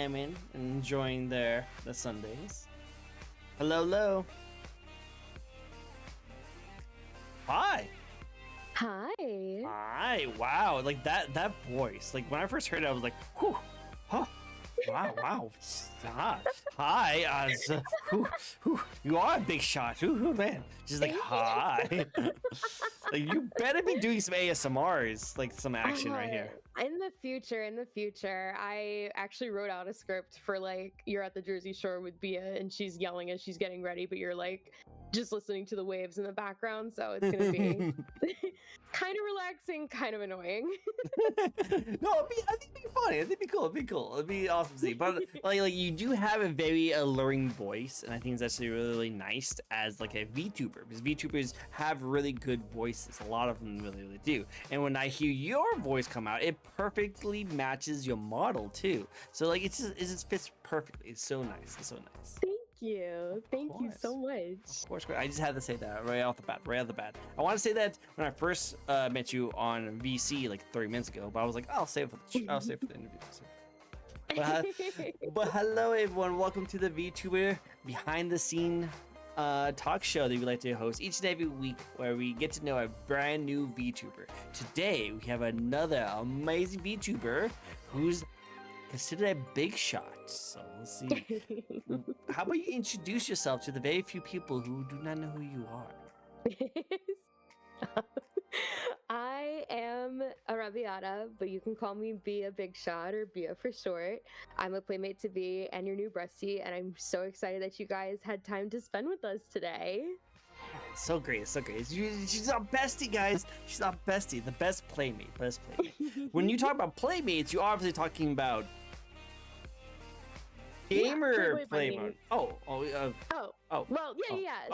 and enjoying the Sundays. Hello, hello. Hi. Hi. Hi. Wow. Like that voice. Like when I first heard it, I was like, whew, huh. Wow. Hi. You are a big shot. Ooh, man. She's like, hi. Like you better be doing some ASMRs, like some action right here. In the future, I actually wrote out a script for like you're at the Jersey Shore with Bia and she's yelling as she's getting ready, but you're like just listening to the waves in the background, so it's gonna be kind of relaxing, kind of annoying. No, I think it'd be funny. I think it'd be cool. It'd be cool. It'd be awesome to see. But like you do have a very alluring voice, and I think it's actually really nice as like a VTuber, because VTubers have really good voices. A lot of them really do. And when I hear your voice come out, it perfectly matches your model too. So like it just fits perfectly. It's so nice. It's so nice. Thank you so much. Of course, I just had to say that right off the bat. I want to say that when I first met you on VC like 30 minutes ago, but I was like, I'll save it for the interview. But hello everyone, welcome to the VTuber behind the scene talk show that we like to host each and every week, where we get to know a brand new VTuber. Today we have another amazing VTuber who's considered a big shot. So let's see. How about you introduce yourself to the very few people who do not know who you are? I am Arabiata, but you can call me Bia Big Shot or Bia for short. I'm a playmate to be and your new bestie, and I'm so excited that you guys had time to spend with us today. So great. She's our bestie, guys. She's our bestie, the best playmate. When you talk about playmates, you're obviously talking about gamer playmate. Well, yeah,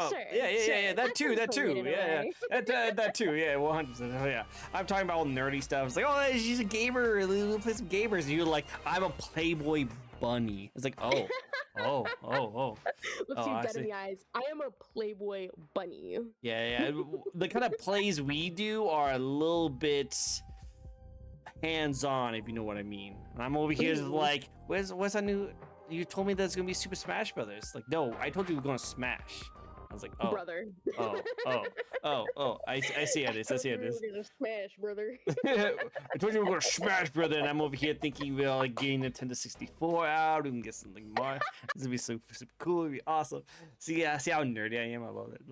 sure. Yeah. That too. Yeah. That too. Yeah, 100%. Oh, yeah. I'm talking about all nerdy stuff. It's like, oh, she's a gamer. We'll play some gamers. And you're like, I'm a Playboy bunny. It's like, oh. Looks you dead in the eyes. I am a Playboy bunny. Yeah. The kind of plays we do are a little bit hands-on, if you know what I mean. And I'm over here just like, what's that new? You told me that it's gonna be Super Smash Brothers. Like, no, I told you we were gonna Smash. I was like, oh, brother. I see how it is. We're gonna smash, brother. I told you we were gonna Smash, brother, and I'm over here thinking we're like getting Nintendo 64 out. We can get something more. This would be super cool. It'd be awesome. See how nerdy I am. I love it.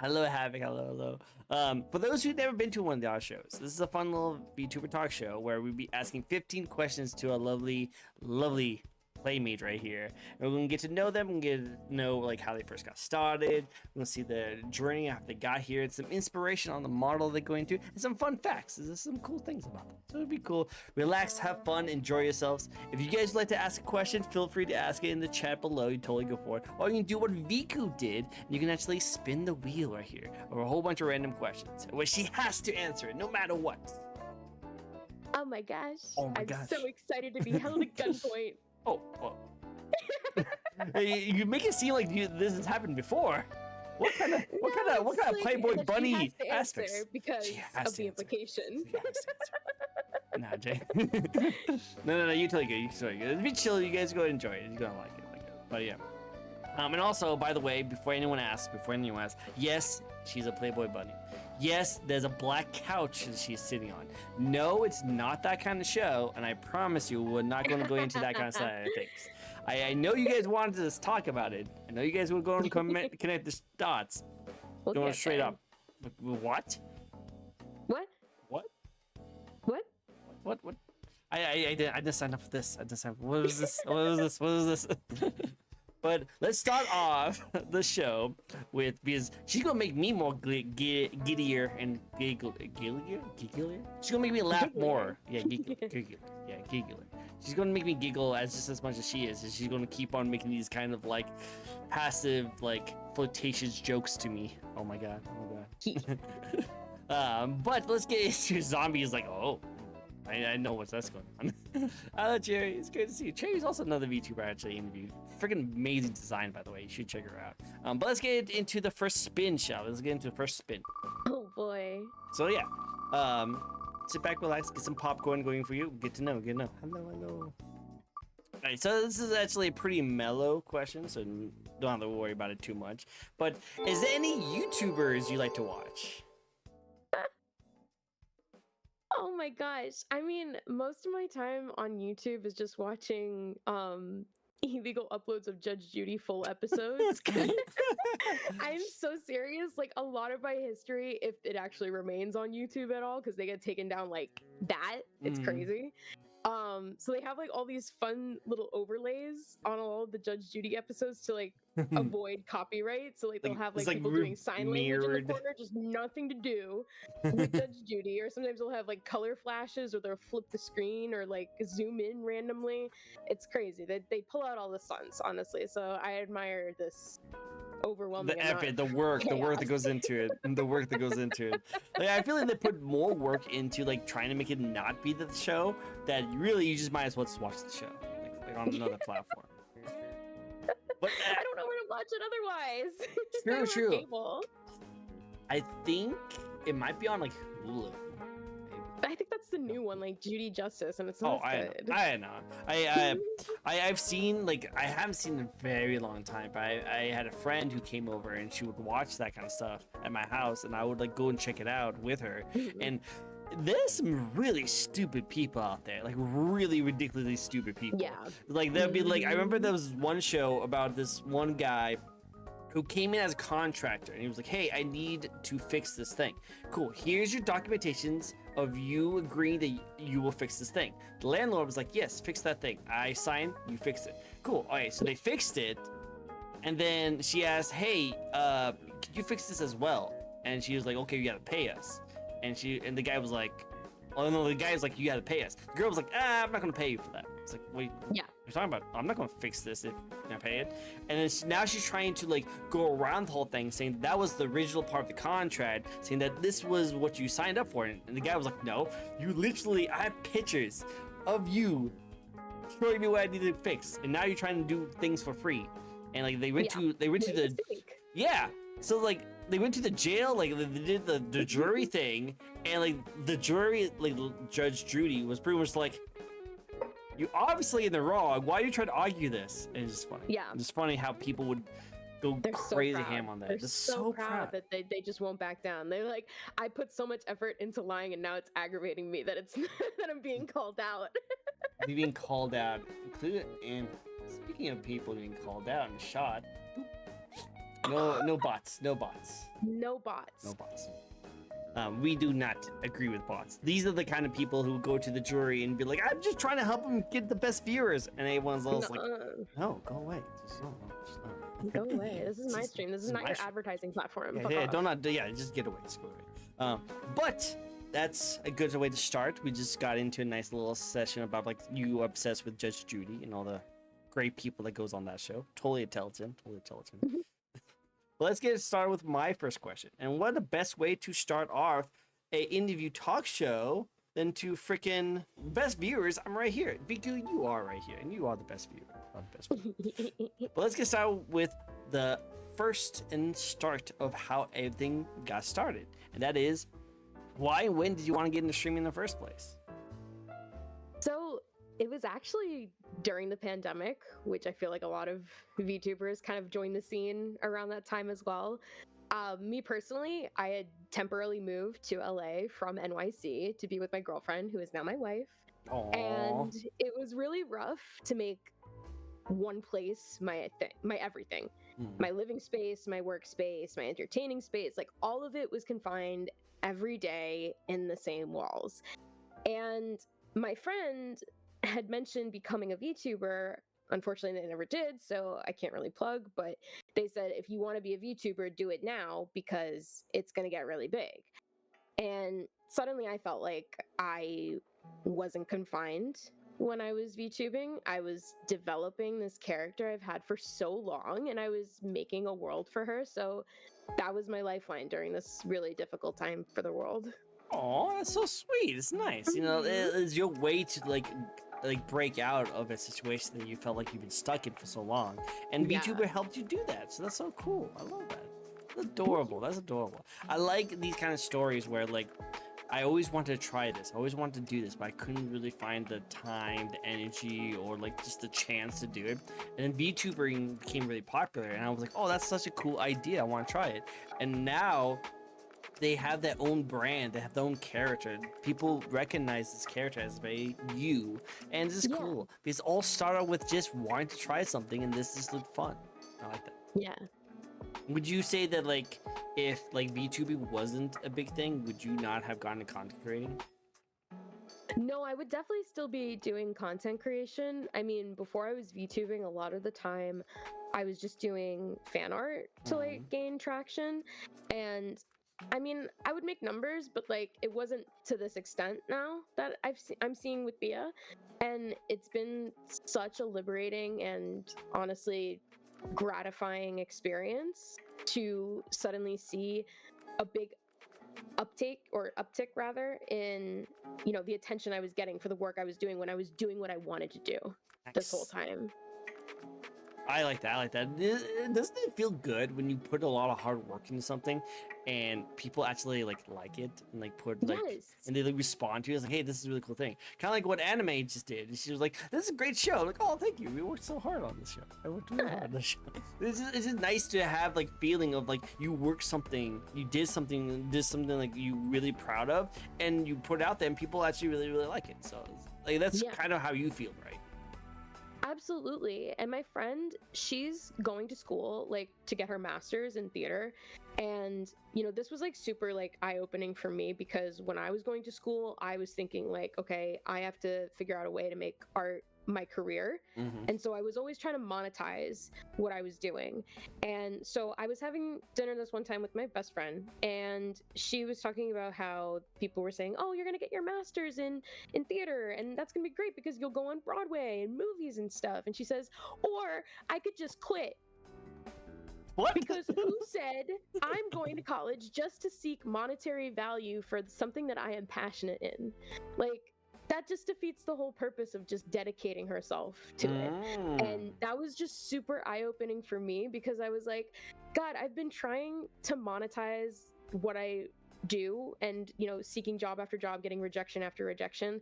Hello, Havoc. Hello. For those who've never been to one of our shows, this is a fun little VTuber talk show where we'll be asking 15 questions to a lovely playmate right here. And we're gonna get to know them and get to know like how they first got started. We're gonna see the journey how they got here, and some inspiration on the model they're going to, and some fun facts. There's some cool things about them. So it'll be cool. Relax, have fun, enjoy yourselves. If you guys would like to ask a question, feel free to ask it in the chat below. You totally go for it. Or you can do what Viku did, and you can actually spin the wheel right here, or a whole bunch of random questions, where she has to answer it no matter what. Oh my gosh. I'm so excited to be held at gunpoint. Oh. You make it seem like this has happened before. What kind of Playboy bunny aspects? Because of the implication. Nah, Jay. No, you totally good. It'll be chill. You guys go enjoy it. You're gonna like it. But yeah. And also, by the way, before anyone asks, yes, she's a Playboy bunny. Yes, there's a black couch that she's sitting on. No, it's not that kind of show, and I promise you, we're not going to go into that kind of side of things. I know you guys wanted to talk about it. I know you guys will go and connect the dots. Going straight up. What? I didn't sign up for this. What was this? But let's start off the show because she's gonna make me more giddier and gigglier. She's gonna make me laugh more. Yeah, giggler. She's gonna make me giggle just as much as she is. And she's gonna keep on making these kind of like passive, like flirtatious jokes to me. Oh my god. But let's get into zombies. Like, oh. I know what's going on. Hello, Cherry. It's good to see you. Cherry's also another VTuber I actually interviewed. Freaking amazing design, by the way. You should check her out. But let's get into the first spin, shall we? Let's get into the first spin. Oh, boy. So, yeah. Sit back, relax, get some popcorn going for you. Get to know. Hello. Alright, so this is actually a pretty mellow question, so don't have to worry about it too much. But is there any YouTubers you like to watch? Oh my gosh. I mean, most of my time on YouTube is just watching illegal uploads of Judge Judy full episodes. I'm so serious. Like a lot of my history, if it actually remains on YouTube at all, because they get taken down like that, it's crazy. So they have like all these fun little overlays on all of the Judge Judy episodes to like avoid copyright. So like they'll have like people doing sign language in the corner, just nothing to do with Judge Judy. Or sometimes they'll have like color flashes, or they'll flip the screen, or like zoom in randomly. It's crazy. They pull out all the stunts, honestly. So I admire this overwhelming the work that goes into it, like I feel like they put more work into like trying to make it not be the show, that really you just might as well just watch the show like on another platform. But I don't know where to watch it otherwise. True. Cable. I think it might be on like Hulu. I think that's the new one, like Judy Justice, and it's not good. I know. I've seen, like, I haven't seen in a very long time, but I had a friend who came over and she would watch that kind of stuff at my house, and I would like go and check it out with her. And there's some really stupid people out there, like really ridiculously stupid people. Yeah. Like there'd be like, I remember there was one show about this one guy who came in as a contractor, and he was like, hey, I need to fix this thing. Cool, here's your documentations of you agreeing that you will fix this thing. The landlord was like, yes, fix that thing. I signed, you fixed it. Cool, okay, so they fixed it, and then she asked, hey, could you fix this as well? And she was like, okay, you gotta pay us. And the guy was like, oh no, the guy was like, you gotta pay us. The girl was like, I'm not gonna pay you for that. It's like, wait, yeah, you're talking about, I'm not gonna fix this if you're gonna pay it. And then now she's trying to like go around the whole thing, saying that was the original part of the contract, saying that this was what you signed up for. And the guy was like, no, you literally, I have pictures of you showing me what I need to fix, and now you're trying to do things for free. And like they went to the so like they went to the jail, like they did the jury thing, and like the jury, like Judge Judy was pretty much like, you're obviously in the wrong. Why are you trying to argue this? And it's just funny. Yeah. It's funny how people would go crazy ham on that. They're so proud that they just won't back down. They're like, I put so much effort into lying, and now it's aggravating me that it's that I'm being called out. You're being called out. And speaking of people being called out and shot, no bots. We do not agree with bots. These are the kind of people who go to the jury and be like, I'm just trying to help them get the best viewers. And everyone's else like, no, go away. Just no. Go away. This is my stream. This is not your advertising platform. Just get away. Just go away. But that's a good way to start. We just got into a nice little session about like you obsessed with Judge Judy and all the great people that goes on that show. Totally intelligent. But let's get started with my first question. And what the best way to start off a interview talk show than to freaking best viewers? I'm right here. Viku, you are right here, and you are the best viewer. But let's get started with the first and start of how everything got started. And that is, why and when did you want to get into streaming in the first place? So it was actually during the pandemic, which I feel like a lot of VTubers kind of joined the scene around that time as well. Me personally, I had temporarily moved to LA from NYC to be with my girlfriend, who is now my wife. Aww. And it was really rough to make one place my everything. My living space, my workspace, my entertaining space, like all of it was confined every day in the same walls. And my friend had mentioned becoming a VTuber. Unfortunately, they never did, so I can't really plug, but they said, if you want to be a VTuber, do it now because it's going to get really big. And suddenly I felt like I wasn't confined when I was VTubing. I was developing this character I've had for so long, and I was making a world for her. So that was my lifeline during this really difficult time for the world. Oh, that's so sweet. It's nice. You know, it's your way to like break out of a situation that you felt like you've been stuck in for so long. And VTuber helped you do that. So that's so cool. I love that. That's adorable. I like these kind of stories where like I always wanted to try this. I always wanted to do this, but I couldn't really find the time, the energy, or like just the chance to do it. And then VTubering became really popular, and I was like, oh, that's such a cool idea. I want to try it. And now they have their own brand. They have their own character. People recognize this character as very you, and this is cool because it all started with just wanting to try something, and this just looked fun. I like that. Yeah. Would you say that like if like VTubing wasn't a big thing, would you not have gone to content creating? No, I would definitely still be doing content creation. I mean, before I was VTubing, a lot of the time I was just doing fan art to like gain traction. And I mean, I would make numbers, but like it wasn't to this extent now that I'm seeing with Bia. And it's been such a liberating and honestly gratifying experience to suddenly see a big uptick rather in the attention I was getting for the work I was doing when I was doing what I wanted to do this whole time. I like that. I like that. Doesn't it feel good when you put a lot of hard work into something and people actually like it and like put like and they like respond to it? It's like, hey, this is a really cool thing. Kind of like what Anime just did. She was like, this is a great show. I'm like, oh, thank you. We worked so hard on this show. I worked really hard on this show. It's just nice to have like feeling of like you worked something, you did something like you really proud of, and you put it out there and people actually really, really like it. So like that's kind of how you feel, right? Absolutely. And my friend, she's going to school like to get her master's in theater. And this was like super like eye-opening for me because when I was going to school, I was thinking like, okay, I have to figure out a way to make art my career. And so I was always trying to monetize what I was doing. And so I was having dinner this one time with my best friend, and she was talking about how people were saying, oh, you're gonna get your master's in theater, and that's gonna be great because you'll go on Broadway and movies and stuff. And she says, or I could just quit. What? Because who said I'm going to college just to seek monetary value for something that I am passionate in? Like, that just defeats the whole purpose of just dedicating herself to it. And that was just super eye-opening for me because I was like, God, I've been trying to monetize what I do and, seeking job after job, getting rejection after rejection.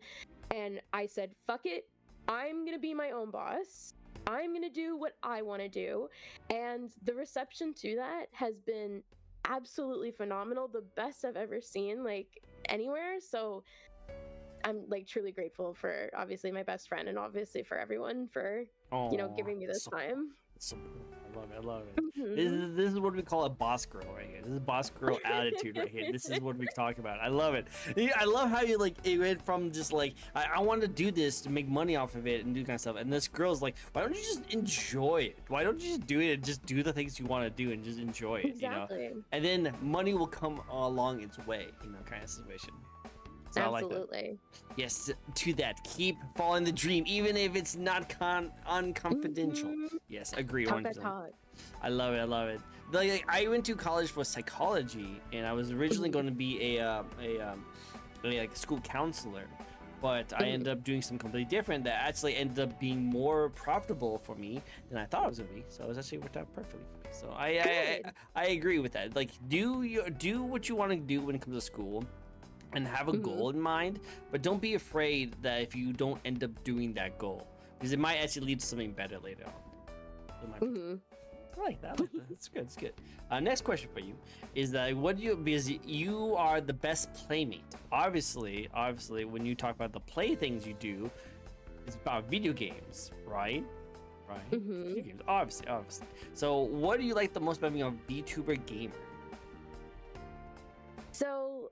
And I said, fuck it. I'm going to be my own boss. I'm going to do what I want to do. And the reception to that has been absolutely phenomenal. The best I've ever seen, like, anywhere. So I'm like truly grateful for obviously my best friend and obviously for everyone for giving me this time. So cool. I love it. This is what we call a boss girl right here. This is boss girl attitude right here. This is what we talk about. I love it. I love how you like it went from just like I want to do this to make money off of it and do kind of stuff, and this girl's like, why don't you just enjoy it? Why don't you just do it and just do the things you want to do and just enjoy it? Exactly. And then money will come along its way, kind of situation. So absolutely. I like that. Yes, to that. Keep following the dream, even if it's not unconfidential. Yes, agree. 100%. I love it. I love it. Like I went to college for psychology, and I was originally going to be a school counselor, but I ended up doing something completely different that actually ended up being more profitable for me than I thought it was going to be. So it was actually worked out perfectly for me. So I agree with that. Like do what you want to do when it comes to school. And have a goal in mind, but don't be afraid that if you don't end up doing that goal, because it might actually lead to something better later on. I like that. It's good. It's good. Next question for you is that because you are the best playmate. Obviously, when you talk about the play things you do, it's about video games, right? Right. Video games, obviously. So, what do you like the most about being a VTuber gamer? So,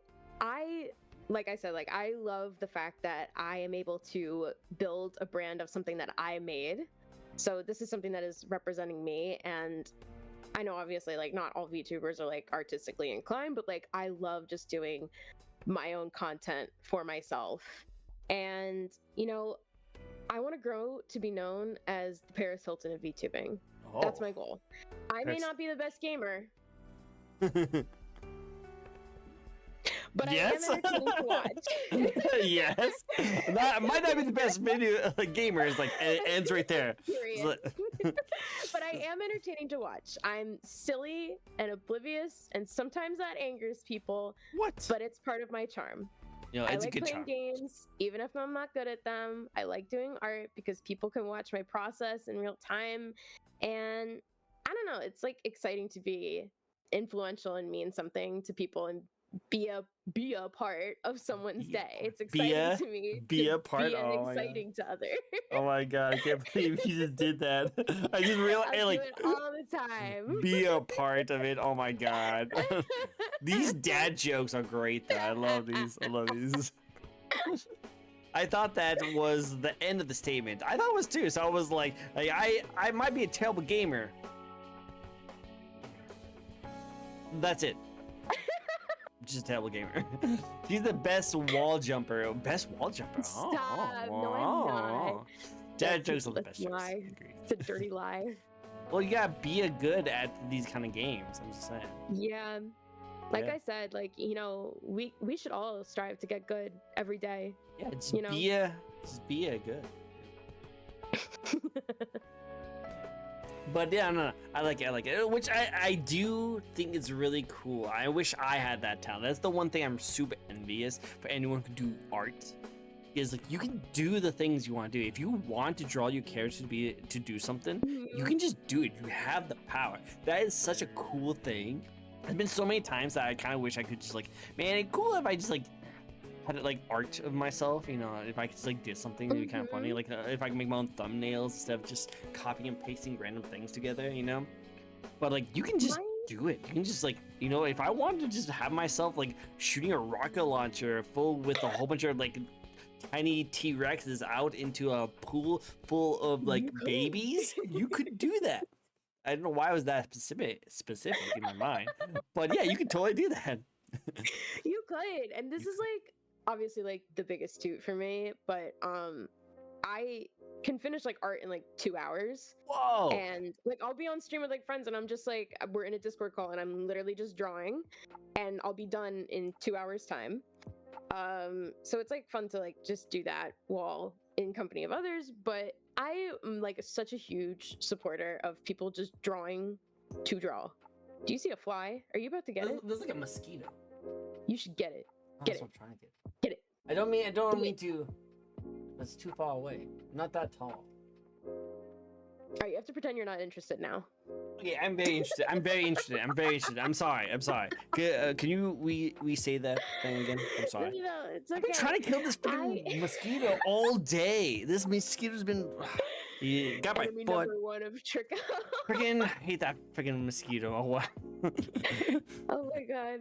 like I said, like I love the fact that I am able to build a brand of something that I made. So this is something that is representing me, and I know obviously like not all VTubers are like artistically inclined, but like I love just doing my own content for myself. And I want to grow to be known as the Paris Hilton of VTubing. That's my goal. I may not be the best gamer. But yes. I am entertaining to watch. Yes. That might not be the best video gamer. It's like it ends right there. Period. But I am entertaining to watch. I'm silly and oblivious, and sometimes that angers people. What? But it's part of my charm. You know, I it's a like good playing charm. games, even if I'm not good at them. I like doing art because people can watch my process in real time. And I don't know, it's like exciting to be influential and mean something to people and be a be a part of someone's Be a day. part. It's exciting to me to Be a part. be an Oh my god. exciting to others. Oh my god, I can't believe you just did that. I just realized, I'll do like, it all the time. be a part of it. Oh my god. These dad jokes are great, though. I love these. I love these. I thought that was the end of the statement. I thought it was too. So I was like I might be a terrible gamer. That's it. Just a terrible gamer. She's the best wall jumper. Best wall jumper. Stop. No, I'm not. Dad jokes are the best jokes. Lie. Agreed. It's a dirty lie. Well, you gotta be a good at these kind of games. I'm just saying. Yeah. Like Yeah. I said, like, you know, we should all strive to get good every day. Yeah, just You know? be a good. But yeah, no, I like it. I like it. Which I do think is really cool. I wish I had that talent. That's the one thing I'm super envious for anyone who can do art. Is like you can do the things you want to do. If you want to draw your character to do something, you can just do it. You have the power. That is such a cool thing. There's been so many times that I kind of wish I could just like, man, it'd cool if I just like had like art of myself, you know, if I could just like do something that'd be kind of funny, like if I can make my own thumbnails instead of just copying and pasting random things together, you know. But like you can just do it. You can just like, you know, if I wanted to just have myself like shooting a rocket launcher full with a whole bunch of like tiny T-Rexes out into a pool full of like babies, you could do that. I don't know why I was that specific in my mind, but yeah, you could totally do that. You could. And this is like obviously like the biggest toot for me, but I can finish like art in like 2 hours. Whoa. And like I'll be on stream with like friends and I'm just like we're in a Discord call and I'm literally just drawing and I'll be done in 2 hours time. So it's like fun to like just do that while in company of others, but I am like such a huge supporter of people just drawing to draw. Do you see a fly? Are you about to get it? There's like a mosquito. You should get it. That's what I'm trying to get. Get it. I don't mean to. That's too far away. I'm not that tall. Alright, you have to pretend you're not interested now. Okay, I'm very interested. I'm very interested. I'm sorry. Can you say that thing again? I'm sorry. No, it's okay. I've been trying to kill this freaking mosquito all day. This mosquito's been. He got my Enemy foot. number one of Tricko. Freaking hate that freaking mosquito. Oh wow. Oh my god.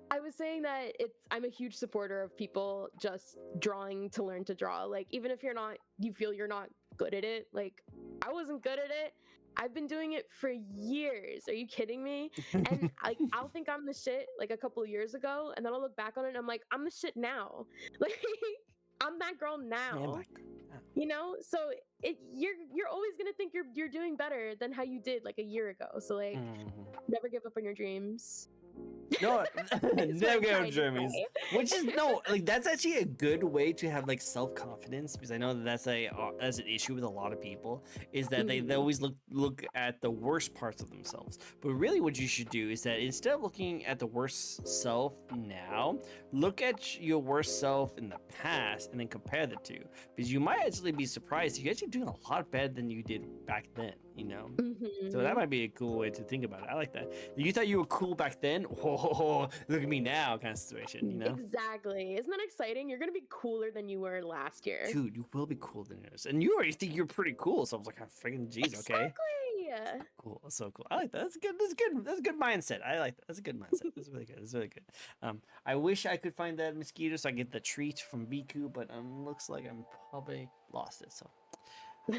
I was saying that I'm a huge supporter of people just drawing to learn to draw. Like even if you feel you're not good at it. Like I wasn't good at it. I've been doing it for years. Are you kidding me? And like I'll think I'm the shit like a couple of years ago, and then I'll look back on it and I'm like, I'm the shit now. Like I'm that girl now. You know? So you're always gonna think you're doing better than how you did like a year ago. So like never give up on your dreams. No, never get on dreams. Which is like that's actually a good way to have like self-confidence, because I know that that's an issue with a lot of people, is that they always look at the worst parts of themselves. But really what you should do is that instead of looking at the worst self now, look at your worst self in the past and then compare the two, because you might actually be surprised you're actually doing a lot better than you did back then, you know. So that might be a cool way to think about it. I like that. You thought you were cool back then? Oh, look at me now, kind of situation, you know? Exactly. Isn't that exciting? You're gonna be cooler than you were last year. Dude, you will be cooler than yours. And you already think you're pretty cool, so I was like, oh, freaking jeez, okay. Exactly. Cool, that's so cool. I like that. That's a good mindset. I like that. That's a good mindset. That's really good. I wish I could find that mosquito so I get the treat from Viku, but looks like I'm probably lost it, so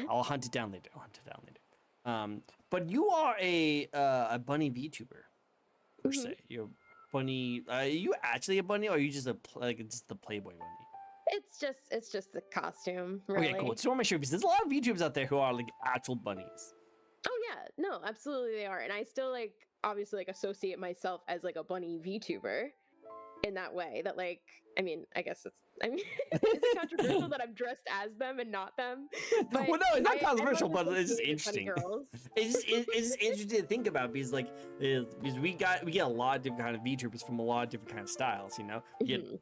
I'll hunt it down later. But you are a bunny VTuber, per se. You're a bunny. Are you actually a bunny, or are you just just the Playboy bunny? It's just the costume, really. Okay, cool. Just want to make sure, because there's a lot of VTubers out there who are like actual bunnies. Oh yeah, no, absolutely they are, and I still like obviously like associate myself as like a bunny VTuber in that way. That like, I mean, I guess it's it's controversial that I'm dressed as them and not them. But well, no, it's not controversial, but it's just associating with bunny interesting. It's just interesting to think about, because like because we get a lot of different kind of VTubers from a lot of different kind of styles, you know. You get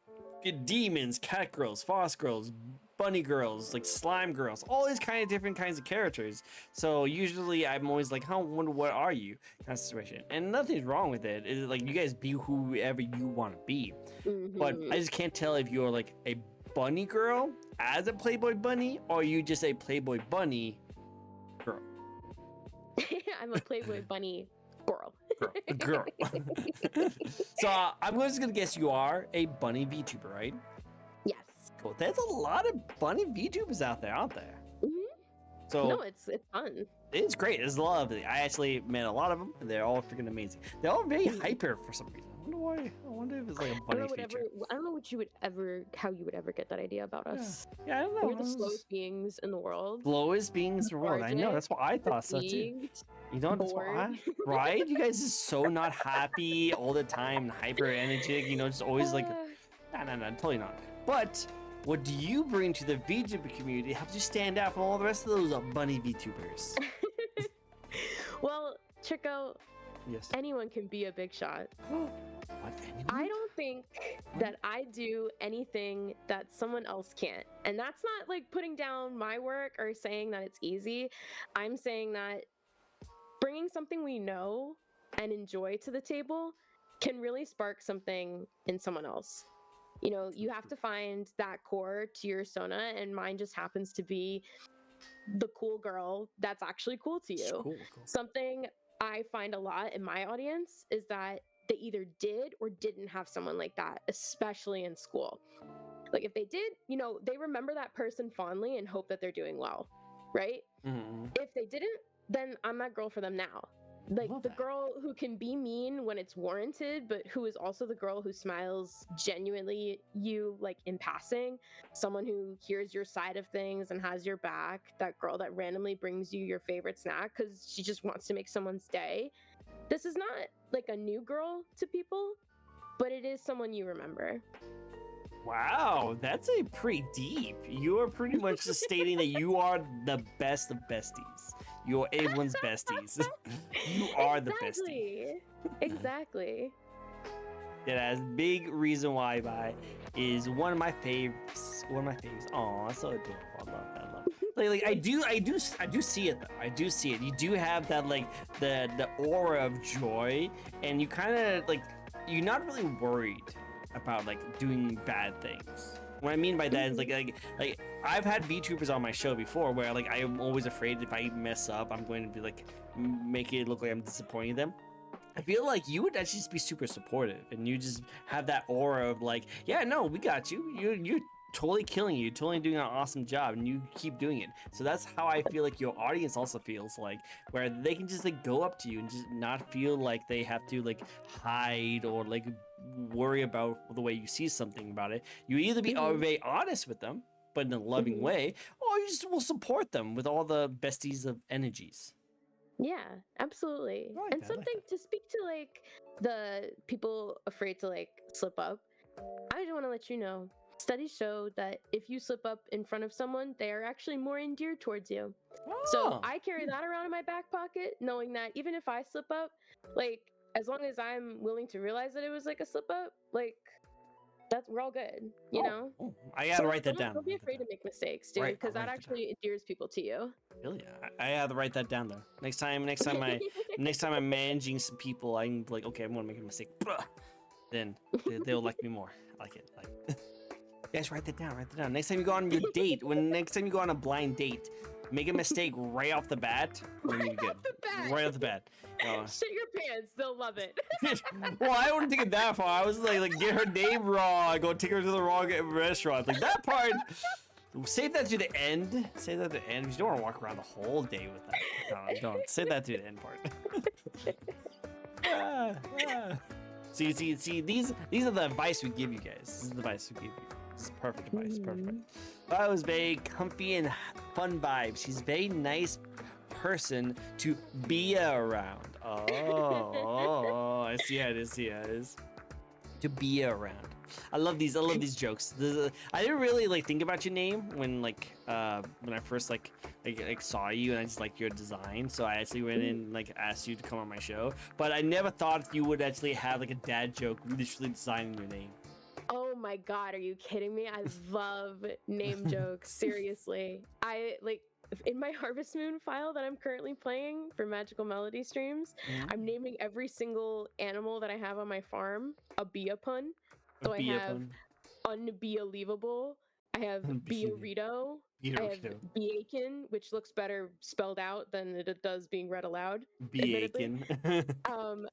demons, cat girls, frost girls, bunny girls, like slime girls, all these kind of different kinds of characters. So usually I'm always like, "Huh, wonder what are you?" kind of situation, and nothing's wrong with it. It's like you guys be whoever you want to be, but I just can't tell if you're like a bunny girl as a Playboy bunny, or you just a Playboy bunny girl. I'm a Playboy bunny girl. Girl. So I'm just gonna guess you are a bunny VTuber, right? Yes. Cool. There's a lot of bunny VTubers out there, aren't there? So No, it's fun. it's great. It's lovely. I actually met a lot of them, and they're all freaking amazing. They're all very hyper for some reason. I wonder why. I wonder if it's like a bunny feature. I don't know how you would ever get that idea about us. Yeah, I don't know. We're the slowest beings in the world. Slowest beings in the world. I know. That's what I thought so too. Fatigued, You know, that's what bored. right? You guys is so not happy all the time, hyper energetic. You know, just always like, no, totally not. But what do you bring to the VTuber community that helps you stand out from all the rest of those bunny VTubers? Well, Tricko, Yes. anyone can be a big shot. What, anyone? I don't think that I do anything that someone else can't. And that's not like putting down my work or saying that it's easy. I'm saying that bringing something we know and enjoy to the table can really spark something in someone else. You know, you have to find that core to your persona, and mine just happens to be the cool girl that's actually cool to you. Cool. Something I find a lot in my audience is that they either did or didn't have someone like that, especially in school. Like if they did, you know, they remember that person fondly and hope that they're doing well, right? Mm-hmm. If they didn't, then I'm that girl for them now. Like the girl who can be mean when it's warranted, but who is also the girl who smiles genuinely you like in passing, someone who hears your side of things and has your back, that girl that randomly brings you your favorite snack because she just wants to make someone's day. This is not like a new girl to people, but it is someone you remember. Wow, that's a pretty deep. You are pretty much just stating that you are the best of besties. You're everyone's besties. You are the bestie. Exactly. Yeah, that's big reason why is one of my favorites. Oh, that's so adorable. I love that. Like I do see it though. I do see it. You do have that like the aura of joy, and you kind of like you're not really worried about like doing bad things. What I mean by that is like I've had VTubers on my show before where like I am always afraid if I mess up, I'm going to be like make it look like I'm disappointing them. I feel like you would actually just be super supportive, and you just have that aura of like, yeah, no, we got you. You're totally killing it. You're totally doing an awesome job, and you keep doing it. So that's how I feel like your audience also feels like, where they can just like go up to you and just not feel like they have to like hide or like worry about the way you see something about it. You either be very honest with them, but in a loving way, or you just will support them with all the besties of energies. Yeah, absolutely. And something to speak to like the people afraid to like slip up. I just want to let you know, studies show that if you slip up in front of someone, they are actually more endeared towards you. So I carry that around in my back pocket, knowing that even if I slip up, like as long as I'm willing to realize that it was like a slip up, like we're all good, you know? I gotta write that down. Don't be afraid to make mistakes, dude, because that actually endears people to you. Really? I have to write that down though. Next time I'm managing some people, I'm like, okay, I'm gonna make a mistake. Then they'll like me more. I like it. Guys, write that down. Next time you go on your date, next time you go on a blind date, make a mistake right off the bat. Right off the bat. Shit your pants. They'll love it. Well, I wouldn't take it that far. I was like get her name wrong, go take her to the wrong restaurant. Like that part. Save that to the end. Save that to the end. You don't want to walk around the whole day with that. No, don't. Save that to the end part. See, these are the advice we give you guys. This is the advice we give you. This is perfect advice. That was very comfy and fun vibes. She's a very nice person to be around. Oh, I see how it is. To be around. I love these jokes. I didn't really like think about your name when I first like saw you, and I just liked your design. So I actually went in and like asked you to come on my show. But I never thought you would actually have like a dad joke literally designing your name. Oh my god, are you kidding me? I love name jokes. Seriously. I like in my Harvest Moon file that I'm currently playing for Magical Melody streams, Mhm. I'm naming every single animal that I have on my farm a Bia pun. So I Be up have on unbealievable. I have Biarito. I have Beato. Beacon, which looks better spelled out than it does being read aloud, admittedly. Beacon.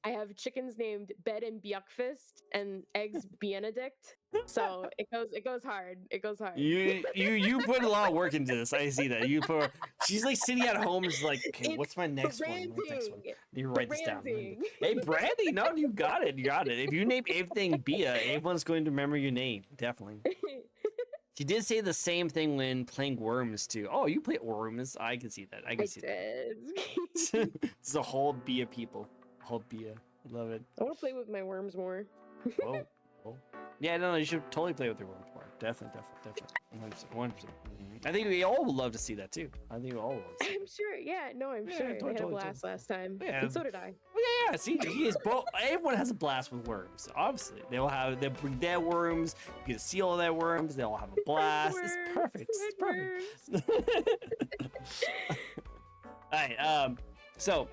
I have chickens named Bed and Bjuckfist and eggs Benedict. So it goes hard. It goes hard. You put a lot of work into this. I see that. She's like sitting at home, is like, okay, It's what's my next one? What's next one? branding. You write this down. Branding. Hey, Brandy, no, you got it. You got it. If you name everything Bia, everyone's going to remember your name. Definitely. She did say the same thing when playing Worms too. Oh, you play Worms? I can see that. I can see did. that. It's a whole Bia people. Whole Bia. I love it. I want to play with my worms more. Whoa. Whoa. Yeah, no, you should totally play with your Worms more. Definitely. 100%. I think we all would love to see that too. I think we all would. I'm sure. Yeah, no, I'm sure. I had a blast last time. Yeah. And so did I. Well, yeah. See, he is both. Everyone has a blast with worms. Obviously, they'll bring their worms. You get to see all their worms. They all have a blast. It's perfect. It's perfect. All right. So,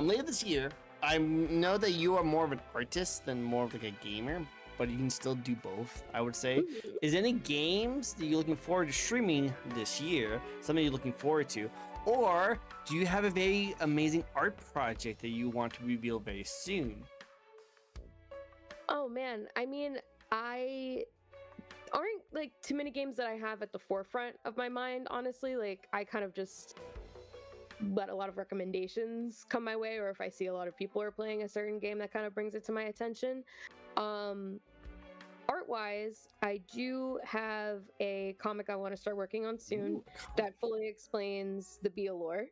later this year, I know that you are more of an artist than more of like a gamer, but you can still do both, I would say. Is any games that you're looking forward to streaming this year, something you're looking forward to? Or do you have a very amazing art project that you want to reveal very soon? Oh man, I mean, I aren't like too many games that I have at the forefront of my mind, honestly. Like I kind of just let a lot of recommendations come my way, or if I see a lot of people are playing a certain game, that kind of brings it to my attention. Art wise, I do have a comic I want to start working on soon that fully explains the Bia lore.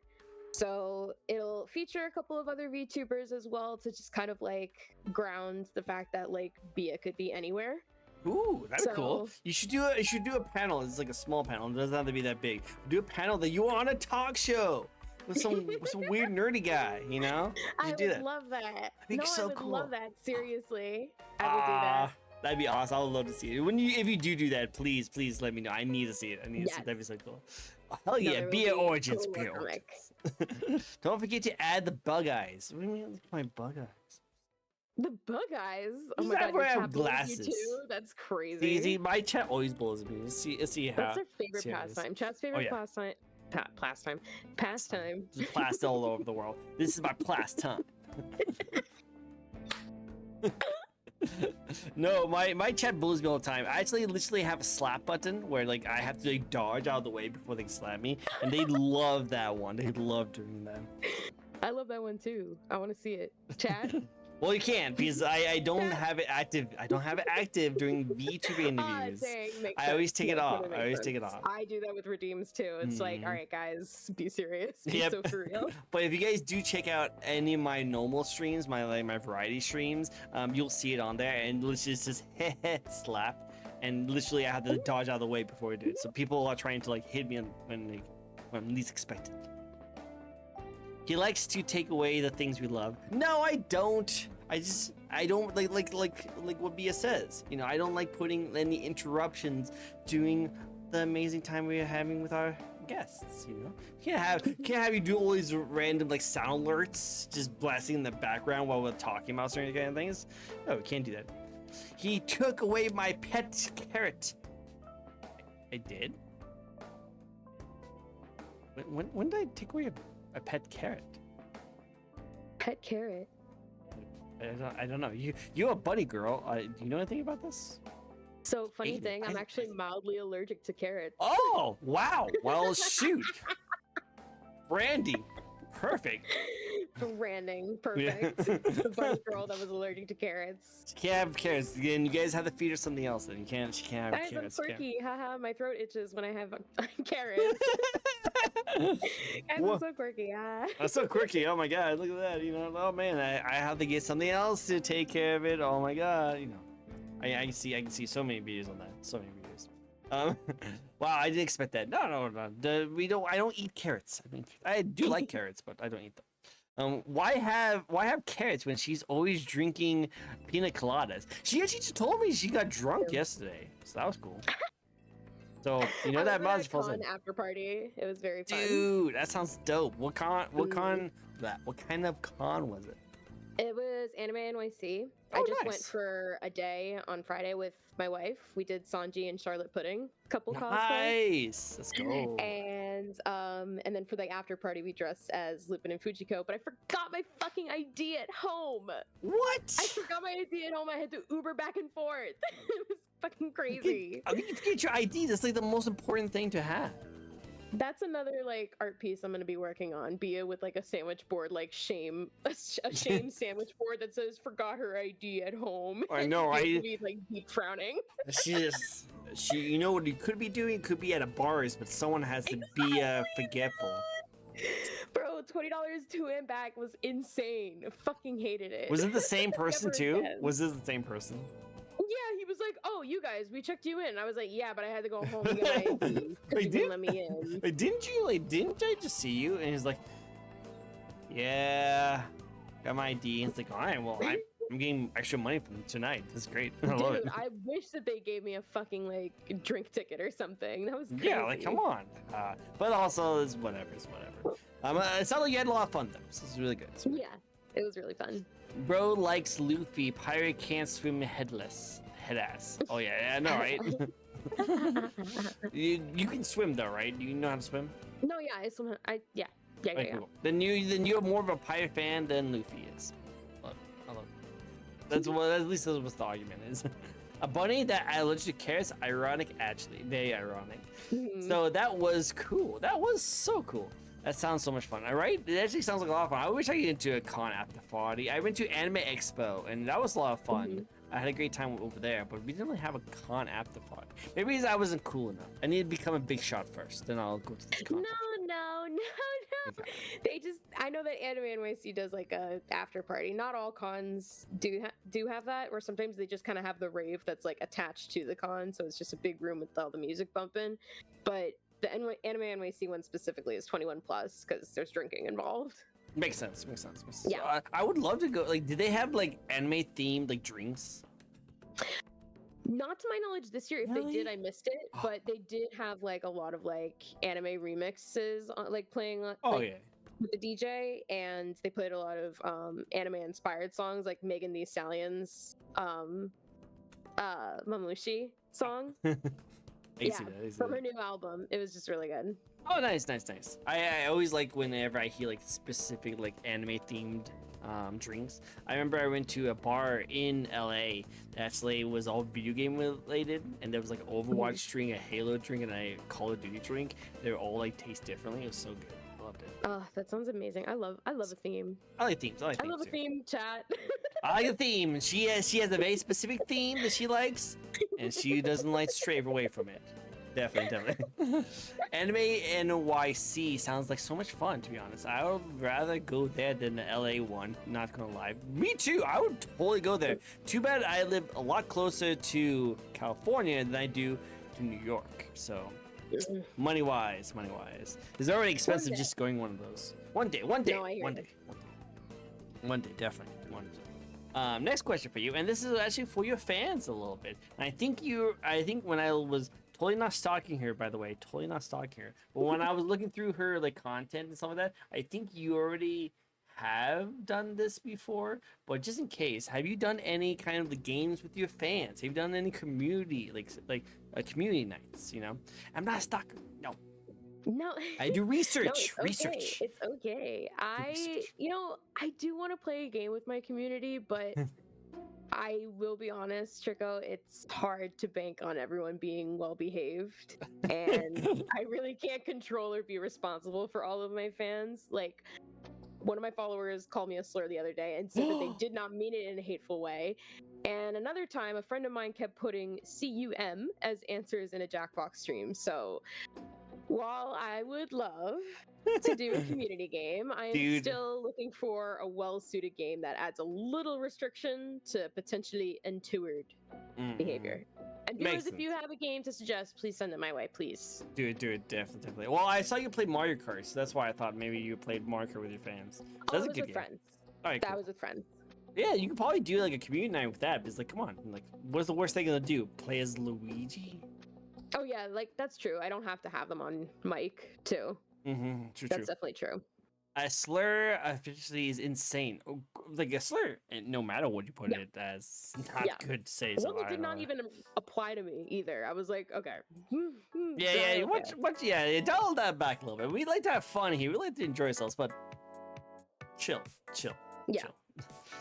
So it'll feature a couple of other VTubers as well to just kind of like ground the fact that like Bia could be anywhere. Ooh, that'd be cool. You should do a panel. It's like a small panel. It doesn't have to be that big. Do a panel that you are on a talk show with some weird nerdy guy, you know? I would love that. I would love that. Seriously, I will do that. That'd be awesome. I would love to see it. If you do that, please let me know. I need to see it. To see it. That'd be so cool. Oh, hell yeah, Bia Origins. Bia Origins. Don't forget to add the bug eyes. What do you mean? Look at my bug eyes. The bug eyes? Oh my god, I have glasses. You too? That's crazy. See, my chat always blows me. See how. That's our favorite pastime. Chat's favorite pastime. Pastime. Just plast all over the world. This is my pastime. No, my chat blows me all the time. I actually literally have a slap button where like I have to like dodge out of the way before they slap me, and they love that one. They love doing that. I love that one too. I want to see it. Chat. Well, you can't because I don't have it active. I don't have it active during VTuber interviews. I always take it off. I always take it off. I do that with redeems too. It's like, all right, guys, be serious. Be so for real. But if you guys do check out any of my normal streams, my variety streams, you'll see it on there, and let's just slap, and literally I have to dodge out of the way before I do it. So people are trying to like hit me when I'm least expected. He likes to take away the things we love. No, I don't. I don't like what Bia says. You know, I don't like putting any interruptions during the amazing time we are having with our guests. You know, can't have you do all these random like sound alerts just blasting in the background while we're talking about certain kind of things. No, we can't do that. He took away my pet carrot. I did. When did I take away a pet carrot? Pet carrot. I don't know. You're a bunny girl. Do you know anything about this? So funny thing, I'm actually mildly allergic to carrots. Oh wow! Well, shoot, Brandy, perfect. Branding, perfect. The bunny girl that was allergic to carrots. She can't have carrots. Then you guys have to feed her something else. Then she can't have carrots. I'm quirky. Haha, my throat itches when I have carrots. I'm so quirky. I'm so quirky. Oh my god, look at that. You know, oh man, I have to get something else to take care of it. Oh my god, you know, I can see so many videos on that. So many videos. Wow, I didn't expect that. No. I don't eat carrots. I mean, I do like carrots, but I don't eat them. Why have carrots when she's always drinking pina coladas? She actually just told me she got drunk yesterday, so that was cool. So you know I that was at Maz a con after party. It was very fun. dude, that sounds dope. What kind of con was it? It was Anime NYC. Oh, I just went nice. for a day on Friday with my wife. We did Sanji and Charlotte Pudding couple cosplay. Nice. Let's go. And then for the after party we dressed as Lupin and Fujiko, but I forgot my fucking ID at home. What? I forgot my ID at home. I had to Uber back and forth. It was fucking crazy. You can get your ID. That's like the most important thing to have. That's another like art piece I'm gonna be working on. Bia with like a sandwich board, like shame, a shame sandwich board that says "forgot her ID at home." I know, right? Be like deep frowning. She, you know what you could be doing? Could be at a bars, but someone has to be forgetful. Bro, $20 to and back was insane. I fucking hated it. Was it the same person Never too? again. Was this the same person? Yeah, he was like, "Oh, you guys, we checked you in." I was like, "Yeah, but I had to go home and get my ID because Wait, you didn't let me in." Didn't I just see you? And he's like, yeah, got my ID. And it's like, all right, well, I'm getting extra money from tonight. This is great. I love it. Dude, I wish that they gave me a fucking like drink ticket or something. That was crazy. Yeah, like come on. But also, it's whatever. It's whatever. It sounded like you had a lot of fun though. So it's really good. It's really Yeah, it was really fun. good. Bro likes Luffy. Pirate can't swim headless. Headass. Oh yeah, I know, right? you can swim though, right? Do you know how to swim? No, yeah, I swim. Yeah. Okay, cool. Then you're more of a pirate fan than Luffy is. Love it. I love it. That's what, at least that's what the argument is. A bunny that allergic to carrots, ironic actually, very ironic. So that was cool. That was so cool. That sounds so much fun. All right, it actually sounds like a lot of fun. I wish I could get into a con after party. I went to Anime Expo and that was a lot of fun. I had a great time over there, but we didn't really have a con after party. Maybe because I wasn't cool enough. I need to become a big shot first, then I'll go to this con. No. Exactly. They just, I know that Anime NYC does like a after party. Not all cons do have that, or sometimes they just kind of have the rave that's like attached to the con, so it's just a big room with all the music bumping. But the Anime NYC one specifically is 21 plus because there's drinking involved. Makes sense. Yeah. I would love to go. Like, did they have like anime themed like drinks? Not to my knowledge this year. If Really? they did, I missed it. But they did have like a lot of like anime remixes, like playing. Oh like, yeah. with the DJ, and they played a lot of anime inspired songs like Megan Thee Stallion's Mamushi song. I see that. From her new album. It was just really good. Oh, nice. I always like whenever I hear like specific like anime themed drinks. I remember I went to a bar in LA that actually was all video game related, and there was like an Overwatch drink, a Halo drink, and a Call of Duty drink. They were all like taste differently. It was so good. I loved it. Oh, that sounds amazing. I love a theme. I like themes. I love a too. theme, chat. I like a theme. She has a very specific theme that she likes, and she doesn't like stray away from it. Definitely. Anime NYC sounds like so much fun, to be honest. I would rather go there than the LA one, not gonna lie. Me too, I would totally go there. Too bad I live a lot closer to California than I do to New York. So, money-wise. It's already expensive just going one of those. One day, No, definitely. One day. Next question for you, and this is actually for your fans a little bit. And I think when I was totally not stalking her, by the way, but when I was looking through her like content and some of that, I think you already have done this before. But just in case, have you done any kind of the games with your fans? Have you done any community community nights? You know, I'm not a stalker. No. I do research. No, it's okay. Research. It's okay. I do want to play a game with my community, but I will be honest, Tricko, it's hard to bank on everyone being well behaved. And I really can't control or be responsible for all of my fans. Like, one of my followers called me a slur the other day and said that they did not mean it in a hateful way. And another time, a friend of mine kept putting CUM as answers in a Jackbox stream. So While I would love to do a community game, I am Dude. still looking for a well-suited game that adds a little restriction to potentially untoward behavior. And viewers, if you have a game to suggest, please send it my way, please. Do it, definitely. Well, I saw you play Mario Kart, so that's why I thought maybe you played Mario Kart with your fans. So That was with friends. All right, That cool. was with friends. Yeah, you could probably do like a community night with that. Because like, come on, like, what's the worst thing gonna do? Play as Luigi? Oh yeah, like that's true. I don't have to have them on mic too. True. That's definitely true. A slur officially is insane. Like a slur, and no matter what you put it as, not good to say. Well, it did not even apply to me either. I was like, okay. Yeah. Dial that back a little bit. We like to have fun here. We like to enjoy ourselves, but chill. Yeah. Chill.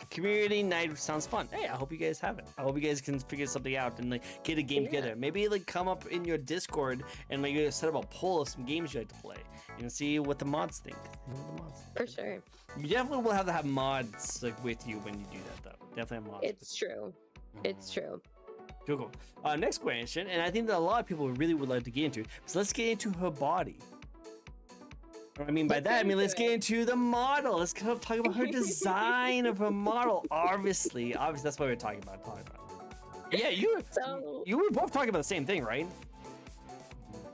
Community night sounds fun. Hey, I hope you guys have it. I hope you guys can figure something out and like get a game together. Maybe like come up in your Discord and like set up a poll of some games you like to play and see what the mods think. For sure. You definitely will have to have mods like with you when you do that though. Definitely have mods. It's true. It's true. Cool. Next question, and I think that a lot of people really would like to get into. So let's get into her body. I mean, by that, I mean, let's get into the model. Let's talk about her design of her model. Obviously, that's what we're talking about. Yeah, you were both talking about the same thing, right?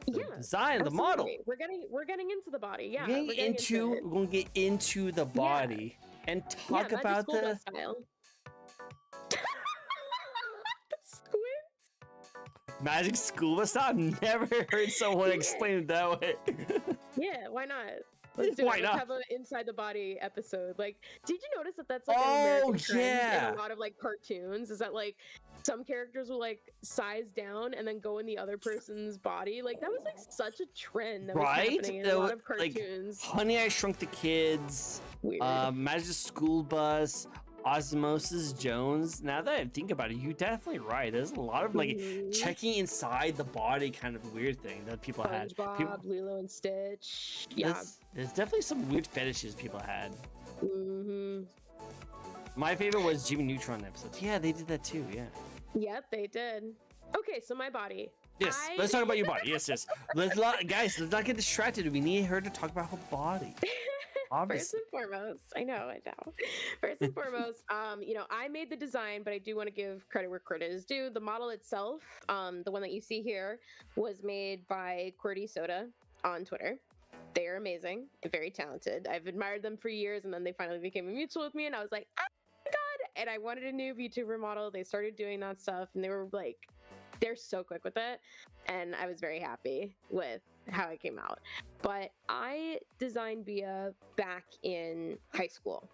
The design of the model. We're getting into the body. Yeah, we're gonna get into the body and talk about the style. Magic School Bus style? I've never heard someone explain it that way. Yeah, why not? Let's do it. Let's have an inside the body episode. Like, did you notice that that's like an American trend in a lot of like cartoons? Is that like some characters will like size down and then go in the other person's body? Like that was like such a trend that was happening in a lot of cartoons. Like, Honey, I Shrunk the Kids. Weird. Magic School Bus. Osmosis Jones. Now that I think about it, you're definitely right. There's a lot of like checking inside the body kind of weird thing that people had. Lilo and Stitch. Yeah, there's definitely some weird fetishes people had. My favorite was Jimmy Neutron episodes. Yeah, they did that too. Yeah. Yep, they did. Okay, so my body. Yes, let's talk about your body. Yes. Guys, let's not get distracted. We need her to talk about her body. Obviously. First and foremost, I know. First and foremost, I made the design, but I do want to give credit where credit is due. The model itself, the one that you see here, was made by QWERTY Soda on Twitter. They are amazing and very talented. I've admired them for years, and then they finally became a mutual with me, and I was like, oh my god! And I wanted a new VTuber model. They started doing that stuff, and they were like, they're so quick with it, and I was very happy with how it came out. But I designed Bia back in high school.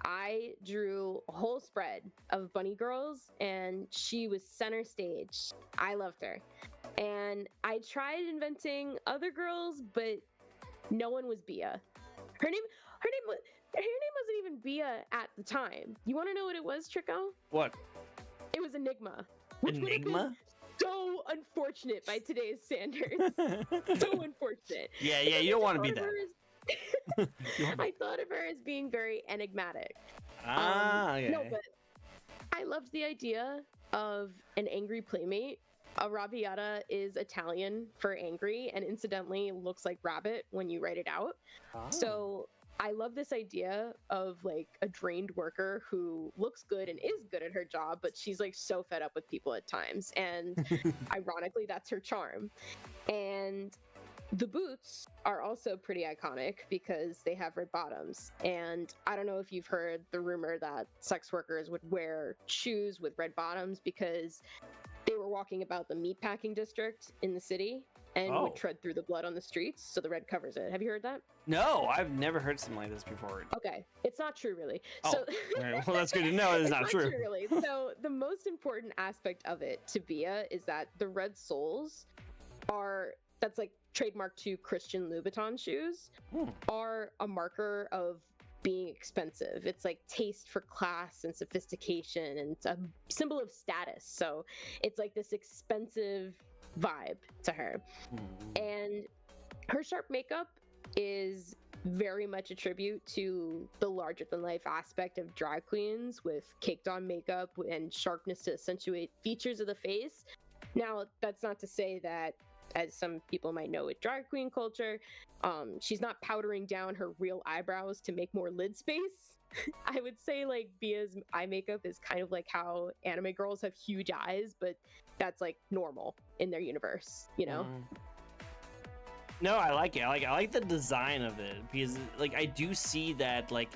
I drew a whole spread of bunny girls, and she was center stage. I loved her. And I tried inventing other girls, but no one was Bia. Her name wasn't even Bia at the time. You want to know what it was, Tricko? What? It was Enigma. Enigma? So unfortunate by today's standards. So unfortunate. Yeah, you don't want to be that. I thought of her as being very enigmatic. Okay. No, but I loved the idea of an angry playmate. Arrabbiata is Italian for angry, and incidentally looks like rabbit when you write it out. So I love this idea of like a drained worker who looks good and is good at her job, but she's like so fed up with people at times. And ironically, that's her charm. And the boots are also pretty iconic because they have red bottoms. And I don't know if you've heard the rumor that sex workers would wear shoes with red bottoms because they were walking about the meatpacking district in the city and would tread through the blood on the streets, so the red covers it. Have you heard that? No, I've never heard something like this before. Okay, it's not true, really. So, right. Well, that's good to know. It's not true, really. So the most important aspect of it to Bia is that the red soles that's like trademark to Christian Louboutin shoes, are a marker of being expensive. It's like taste for class and sophistication, and it's a symbol of status. So it's like this expensive vibe to her. And her sharp makeup is very much a tribute to the larger than life aspect of drag queens, with caked on makeup and sharpness to accentuate features of the face. Now, that's not to say that as some people might know with drag queen culture, she's not powdering down her real eyebrows to make more lid space. I would say like Bia's eye makeup is kind of like how anime girls have huge eyes, but that's like normal in their universe, you know? No, I like it. I like the design of it because like I do see that like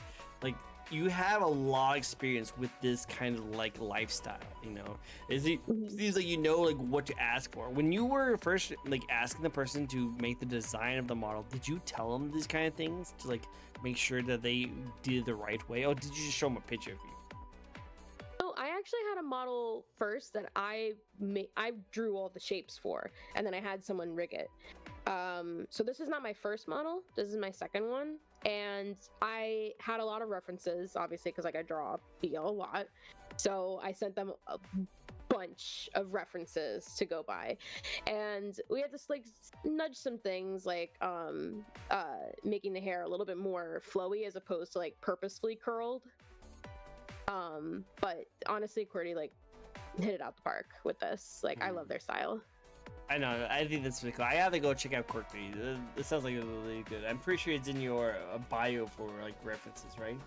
you have a lot of experience with this kind of like lifestyle, you know. Seems like you know like what to ask for. When you were first like asking the person to make the design of the model, did you tell them these kind of things to like make sure that they did it the right way, or did you just show them a picture of you? So I actually had a model first that I drew all the shapes for, and then I had someone rig it. So this is not my first model. This is my second one, and I had a lot of references, obviously, because like I draw Bia a lot. So I sent them a bunch of references to go by, and we had to like nudge some things, like making the hair a little bit more flowy as opposed to like purposefully curled. But honestly, QWERTY like hit it out the park with this. Like I love their style. I know. I think that's really cool. I have to go check out QWERTY. It sounds like it's really good. I'm pretty sure it's in your bio for like references, right?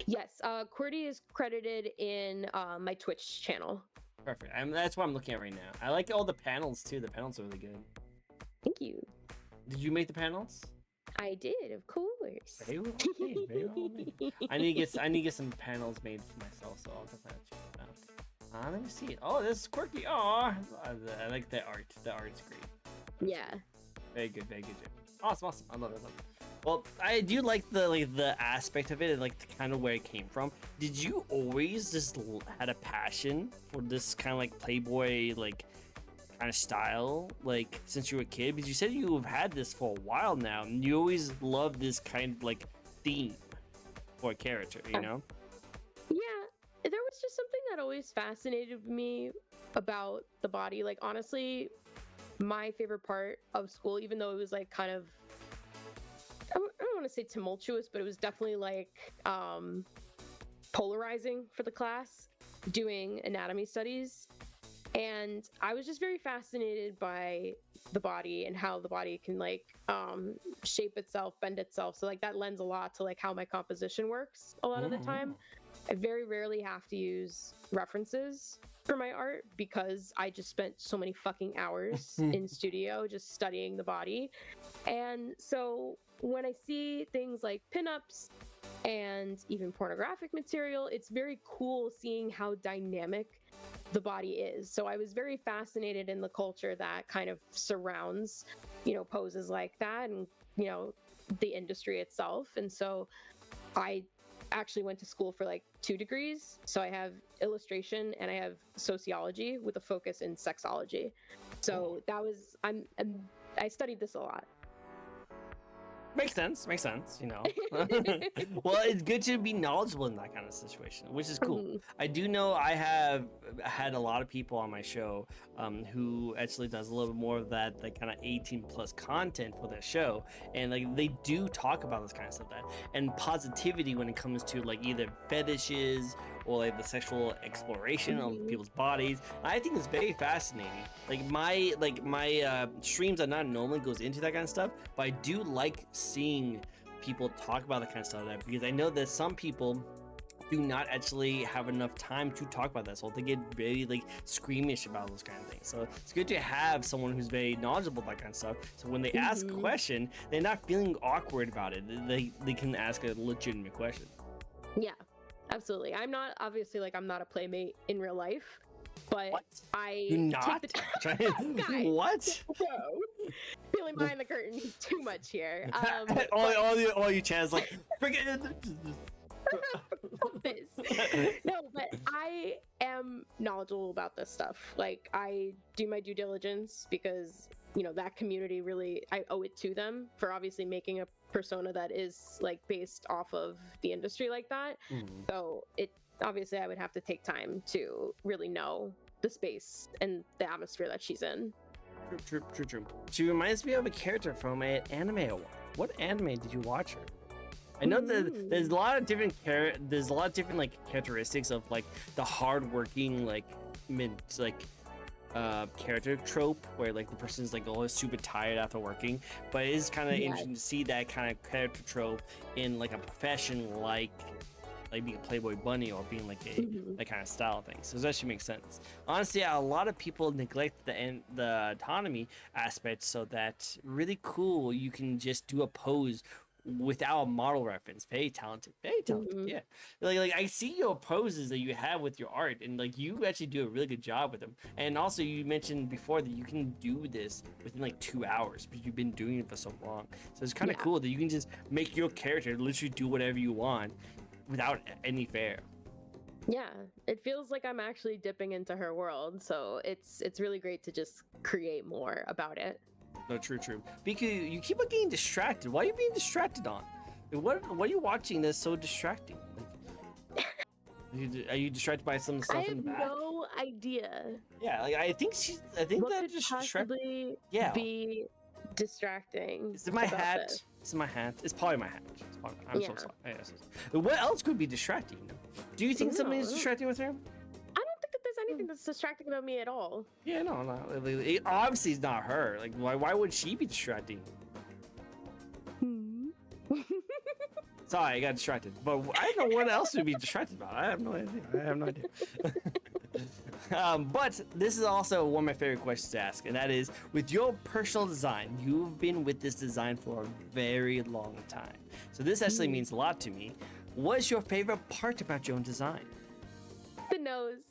Yes, QWERTY is credited in my Twitch channel. Perfect. That's what I'm looking at right now. I like all the panels too. The panels are really good. Thank you. Did you make the panels? I did, of course. Very well made, very well made. I need to get some panels made for myself, so I'll definitely check it out. Let me see it. Oh, this is quirky. Oh, I like the art. The art's great. Yeah. Very good, very good. Awesome, awesome. I love it. Well, I do like the aspect of it and like the kind of where it came from. Did you always just had a passion for this kind of like Playboy like kind of style like since you were a kid? Because you said you have had this for a while now, and you always loved this kind of like theme for a character, you know? Yeah. There was just something that always fascinated me about the body. Like, honestly, my favorite part of school, even though it was like kind of, I don't want to say tumultuous, but it was definitely like polarizing for the class, doing anatomy studies. And I was just very fascinated by the body and how the body can like shape itself, bend itself. So like that lends a lot to like how my composition works a lot of the time. I very rarely have to use references for my art because I just spent so many fucking hours in studio just studying the body. And so when I see things like pinups and even pornographic material, it's very cool seeing how dynamic the body is. So I was very fascinated in the culture that kind of surrounds, you know, poses like that and, you know, the industry itself. And so I actually went to school for like 2 degrees. So I have illustration and I have sociology with a focus in sexology. So that was, I studied this a lot. Makes sense, you know. Well, it's good to be knowledgeable in that kind of situation, which is cool. I do know I have had a lot of people on my show who actually does a little bit more of that like kind of 18 plus content for their show, and like they do talk about this kind of stuff, that and positivity when it comes to like either fetishes or like the sexual exploration of people's bodies. I think it's very fascinating. Like my streams are not normally goes into that kind of stuff, but I do like seeing people talk about that kind of stuff, because I know that some people do not actually have enough time to talk about that, so they get very like squeamish about those kind of things. So it's good to have someone who's very knowledgeable about that kind of stuff, so when they ask a question, they're not feeling awkward about it. They can ask a legitimate question. Yeah, absolutely. I'm not, obviously, like I'm not a playmate in real life, but What? I You're not? take the time. What? Peeling behind the curtain too much here. All you chants like forget this. No, but I am knowledgeable about this stuff. Like I do my due diligence because, you know, that community really, I owe it to them for obviously making a persona that is like based off of the industry like that. So it obviously I would have to take time to really know the space and the atmosphere that she's in. True. She reminds me of a character from an anime award. What anime did you watch her? I know that there's a lot of different like characteristics of like the hardworking like character trope where like the person's like always super tired after working, but it is kind of interesting to see that kind of character trope in like a profession like being a Playboy bunny or being like a that kind of style thing. So it actually makes sense. Honestly, yeah, a lot of people neglect the autonomy aspect, so that really cool you can just do a pose without a model reference. Very talented, very talented. Yeah, like I see your poses that you have with your art, and like you actually do a really good job with them. And also, you mentioned before that you can do this within like 2 hours because you've been doing it for so long. So it's kind of cool that you can just make your character literally do whatever you want without any fair. Yeah, it feels like I'm actually dipping into her world, so it's really great to just create more about it. No, true. Because you keep on getting distracted. Why are you being distracted on? What are you watching that's so distracting? Like, are you distracted by some stuff in the back? I have no idea. Yeah, like I think What that could just possibly be distracting? Is it my about hat? this? It's my hat. It's probably my hat. I'm so sorry. Yeah, so sorry. What else could be distracting? Do you think something is distracting with her? I don't think that there's anything that's distracting about me at all. Yeah, no. It obviously, it's not her. Like, why would she be distracting? Sorry, I got distracted. But I don't know what else would be distracted about. I have no idea. But this is also one of my favorite questions to ask, and that is, with your personal design, you've been with this design for a very long time. So this actually means a lot to me. What is your favorite part about your own design? The nose.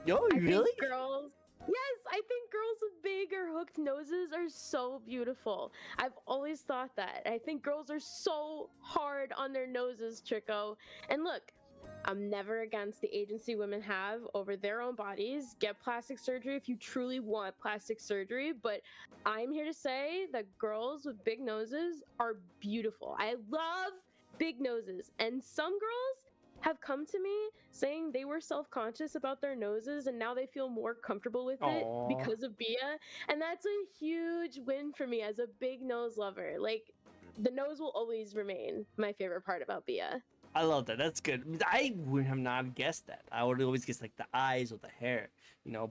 Oh, really? I think girls with big or hooked noses are so beautiful. I've always thought that. I think girls are so hard on their noses, Tricko. And look, I'm never against the agency women have over their own bodies. Get plastic surgery if you truly want plastic surgery. But I'm here to say that girls with big noses are beautiful. I love big noses. And some girls have come to me saying they were self-conscious about their noses and now they feel more comfortable with it because of Bia. And that's a huge win for me as a big nose lover. Like, the nose will always remain my favorite part about Bia. I love that. That's good. I would have not guessed that. I would always guess like the eyes or the hair,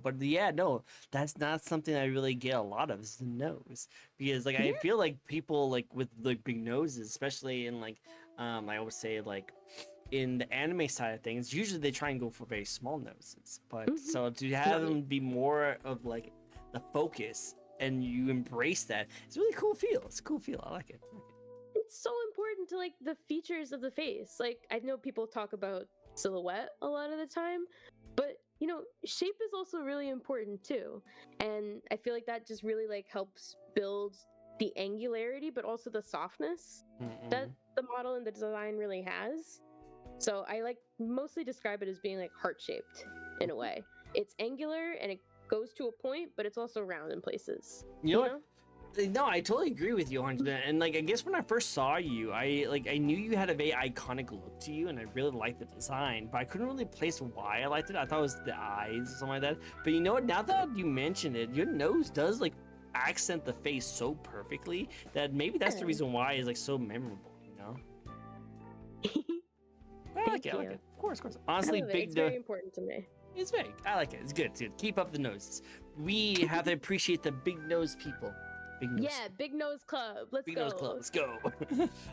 But yeah, no, that's not something I really get a lot of. Is the nose, because like I feel like people like with like big noses, especially in like I would say like in the anime side of things, usually they try and go for very small noses. But so to have them be more of like the focus and you embrace that, it's a really cool feel. It's a cool feel. I like it. It's so important to like the features of the face. Like, I know people talk about silhouette a lot of the time, but shape is also really important too. And I feel like that just really like helps build the angularity, but also the softness that the model and the design really has. So I like mostly describe it as being like heart-shaped in a way. It's angular and it goes to a point, but it's also round in places. You know what? No, I totally agree with you 100%. And like, I guess when I first saw you, I knew you had a very iconic look to you, and I really liked the design, but I couldn't really place why I liked it. I thought it was the eyes or something like that. But you know what? Now that you mentioned it, your nose does like accent the face so perfectly that maybe that's the reason why it's like so memorable. I like it. Of course. Honestly, big it's very important to me. It's big. I like it. It's good. Keep up the noses. We have to appreciate the big nose people. Big nose. Yeah, big nose club. Let's go. Big nose club. Let's go.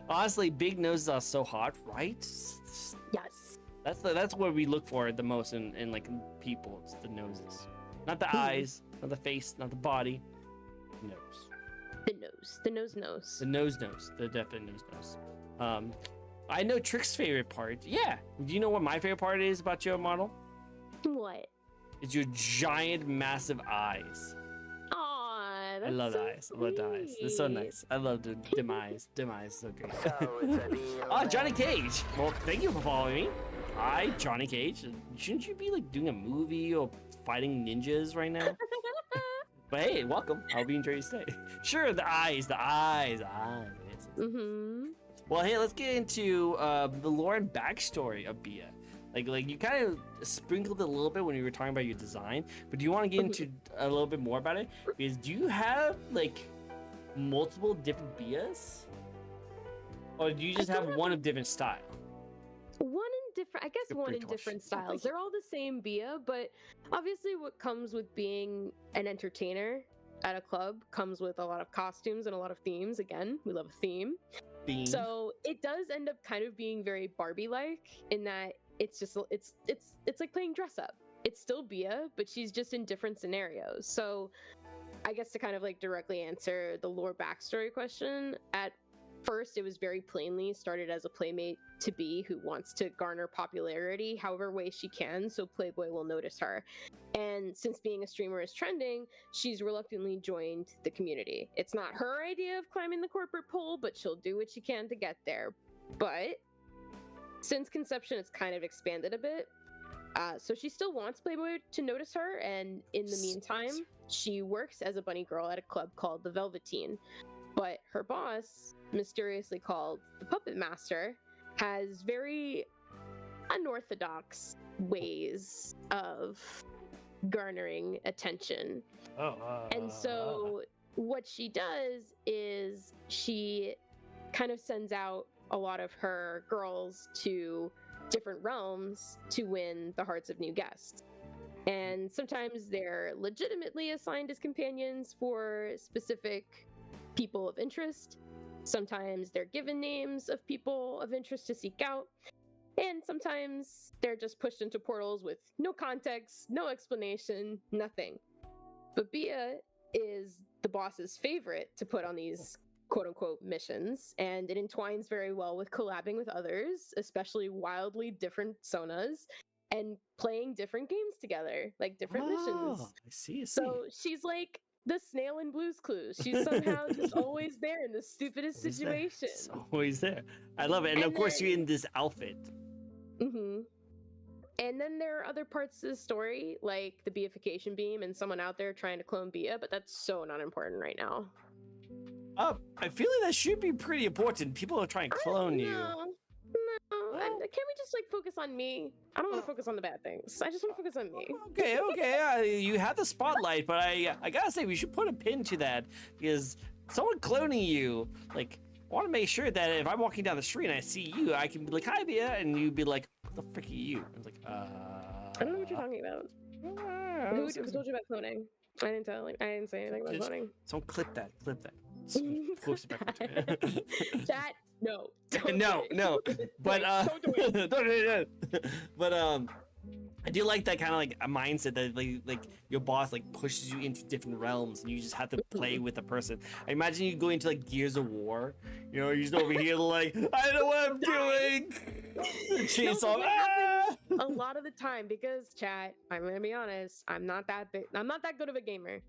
Honestly, big noses are so hot, right? Yes. That's what we look for the most in like people. It's the noses, not the eyes, not the face, not the body. Nose. The nose. The nose. The nose. The definite nose. I know Trick's favorite part. Yeah. Do you know what my favorite part is about your model? What? It's your giant, massive eyes. Aw, that's I love so the eyes. I love the eyes. They're so nice. I love the eyes. Eyes, so great. Oh, Johnny Cage. Well, thank you for following me. Hi, Johnny Cage. Shouldn't you be like doing a movie or fighting ninjas right now? But hey, welcome. I'll be enjoying your stay. Sure, the eyes. Well, hey, let's get into the lore and backstory of Bia. Like you kind of sprinkled it a little bit when you were talking about your design, but do you want to get into a little bit more about it? Because do you have like multiple different Bias, or do you just have one of different style? One in different, I guess Good one break in to watch. different Oh, styles. thank you. They're all the same Bia, but obviously what comes with being an entertainer at a club comes with a lot of costumes and a lot of themes. Again, we love a theme. Theme. So it does end up kind of being very Barbie-like in that it's just it's like playing dress up. It's still Bia, but she's just in different scenarios. So I guess to kind of like directly answer the lore backstory question, at first it was very plainly started as a playmate to be who wants to garner popularity however way she can so Playboy will notice her. And since being a streamer is trending, she's reluctantly joined the community. It's not her idea of climbing the corporate pole, but she'll do what she can to get there. But since conception, it's kind of expanded a bit. So she still wants Playboy to notice her, and in the meantime, she works as a bunny girl at a club called the Velveteen. But her boss, mysteriously called the Puppet Master, has very unorthodox ways of garnering attention. And so what she does is she kind of sends out a lot of her girls to different realms to win the hearts of new guests. And sometimes they're legitimately assigned as companions for specific people of interest. Sometimes they're given names of people of interest to seek out. And sometimes they're just pushed into portals with no context, no explanation, nothing. But Bia is the boss's favorite to put on these quote-unquote missions, and it entwines very well with collabing with others, especially wildly different sonas, and playing different games together, like different missions. I see. So she's like the snail in Blue's Clues. She's somehow just always there in the stupidest situation. She's always there. I love it. And of course, you're in this outfit. Mm-hmm. And then there are other parts of the story, like the Beification beam and someone out there trying to clone Bia, but that's so not important right now. I feel like that should be pretty important. People are trying to clone you. No. Can't we just like focus on me? I don't want to focus on the bad things. I just want to focus on me. Okay. You have the spotlight, but I gotta say we should put a pin to that because someone cloning you, like, I want to make sure that if I'm walking down the street and I see you, I can be like, "Hi, Bia," and you'd be like, "What the frick are you?" I was like, I don't know what you're talking about. Who told you about cloning? I didn't say anything about cloning. Someone clip that. Post it back into it. Chat, no. No. But don't do it. don't do it. But I do like that kind of like a mindset that like your boss like pushes you into different realms and you just have to play with a person. I imagine you go into like Gears of War, you know, you're just over here like, I know what I'm doing. Chainsaw. A lot of the time, because chat, I'm gonna be honest, I'm not that good of a gamer.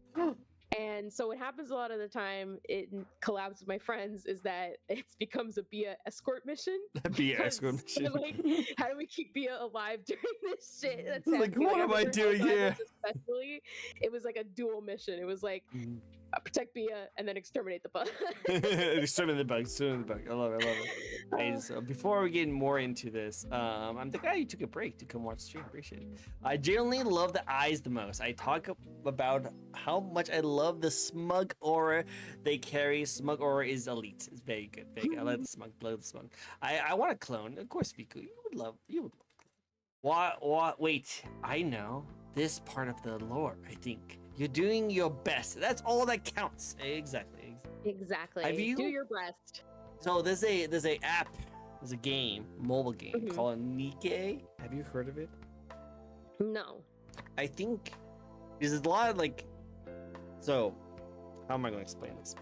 And so what happens a lot of the time in collabs with my friends is that it becomes a Bia escort mission. Bia escort mission. Like, how do we keep Bia alive during this shit that's like, happening? what am I doing here? Especially, it was like a dual mission. It was like protect Bia and then exterminate the bug. Exterminate the bug. I love it. Hey, so before we get more into this, I'm the guy who took a break to come watch the stream. Appreciate it. I genuinely love the eyes the most. I talk about how much I love the smug aura they carry. Smug aura is elite. It's very good. I like the smug. I want to clone. Of course, Viku, you would love. What? Wait, I know this part of the lore. I think you're doing your best. That's all that counts. Exactly. Do your best. So there's a app, there's a game, mobile game called Nikke. Have you heard of it? No. I think because there's a lot of like. So, how am I going to explain this?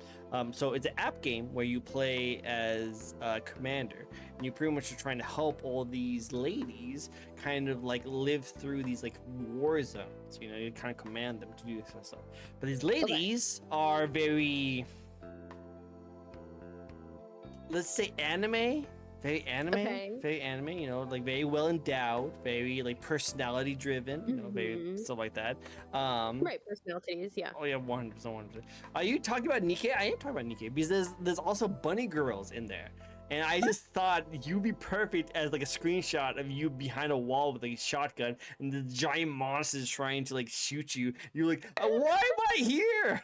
So it's an app game where you play as a commander, and you pretty much are trying to help all these ladies kind of like live through these like war zones. You know, you kind of command them to do this kind of stuff. But these ladies are very, let's say, very anime, you know, like very well endowed, very like personality driven, you know, very stuff like that. Right, personalities, yeah. Oh yeah, 100%. Are you talking about Nikke? I am talking about Nikke because there's also bunny girls in there. And I just thought you'd be perfect as like a screenshot of you behind a wall with a shotgun and the giant monsters trying to like shoot you. You're like, why am I here?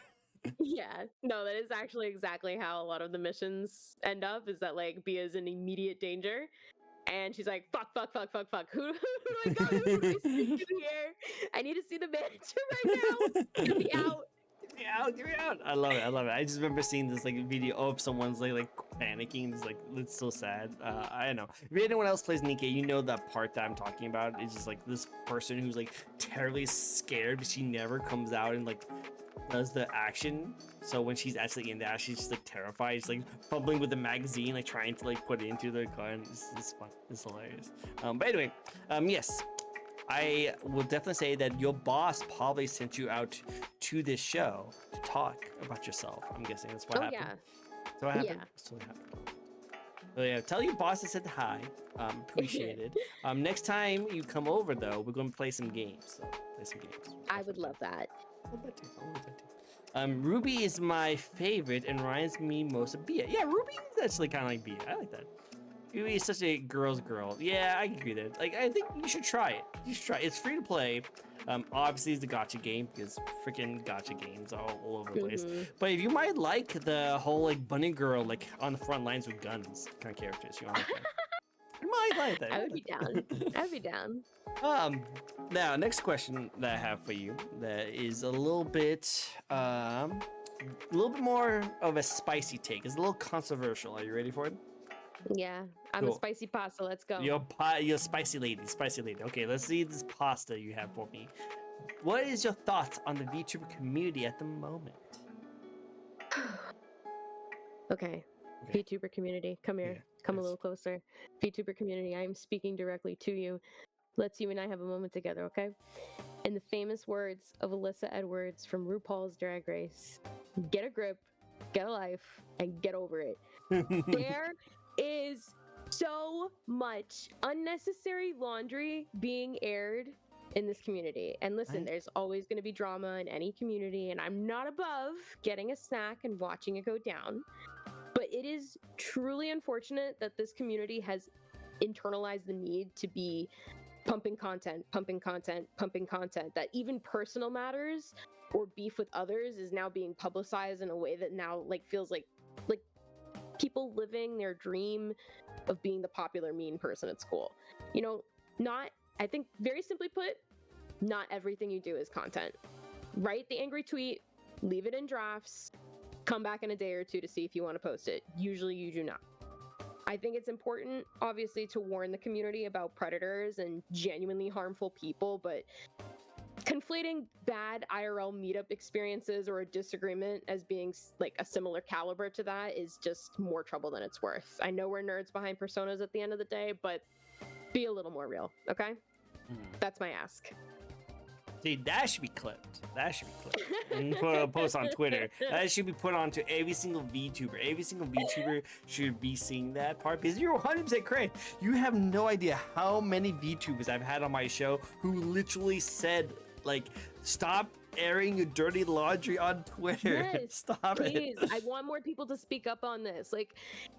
Yeah, no, that is actually exactly how a lot of the missions end up, is that like Bia's in immediate danger And she's like, fuck, fuck, fuck, fuck, fuck. Who do I got? Who do I speak to here? I need to see the manager right now. Get me out. Get me out. I love it. I love it. I just remember seeing this like video of someone's like panicking. It's like, it's so sad. I don't know. If anyone else plays Nikke, you know that part that I'm talking about. It's just like this person who's like terribly scared, but she never comes out and like does the action. So when she's actually in that, she's just like terrified. She's like fumbling with the magazine, like trying to like put it into the car, and it's fun. It's hilarious. But anyway, yes, I will definitely say that your boss probably sent you out to this show to talk about yourself. I'm guessing that's what happened. Yeah. So what happened? Yeah. So what happened? So yeah, tell your boss I said hi. Appreciate it. Next time you come over though, we're gonna play some games. So play some games. I would love that. I love that too. I love that too. Ruby is my favorite and reminds me most of Bia. Yeah, Ruby is actually kind of like Bia. I like that. Ruby is such a girl's girl. Yeah, I agree there. Like, I think you should try it. You should try it. It's free to play. Obviously, it's a gacha game because freaking gacha games are all over the place. But if you might like the whole like bunny girl like on the front lines with guns kind of characters, you like that. You might like that. I would be down. I'd be down. Now next question that I have for you that is a little bit more of a spicy take. It's a little controversial. Are you ready for it? Yeah, I'm a spicy pasta. Let's go. You're spicy lady. Okay, let's see this pasta you have for me. What is your thoughts on the VTuber community at the moment? Okay. VTuber community, come here. Yeah, come a yes. little closer. VTuber community, I am speaking directly to you. Let's you and I have a moment together, okay? In the famous words of Alyssa Edwards from RuPaul's Drag Race, get a grip, get a life, and get over it. There is so much unnecessary laundry being aired in this community. And listen, there's always going to be drama in any community, and I'm not above getting a snack and watching it go down. But it is truly unfortunate that this community has internalized the need to be pumping content, that even personal matters or beef with others is now being publicized in a way that now like feels like people living their dream of being the popular mean person at school. You know, I think very simply put, not everything you do is content. Write the angry tweet, leave it in drafts, come back in a day or two to see if you want to post it. Usually you do not. I think it's important, obviously, to warn the community about predators and genuinely harmful people, but conflating bad IRL meetup experiences or a disagreement as being like a similar caliber to that is just more trouble than it's worth. I know we're nerds behind personas at the end of the day, but be a little more real, okay? That's my ask. See, that should be clipped. And put a post on Twitter. That should be put onto every single VTuber. Every single VTuber should be seeing that part because you're 100% correct. You have no idea how many VTubers I've had on my show who literally said, like, stop airing your dirty laundry on Twitter. Yes, Stop please. it. I want more people to speak up on this. Like,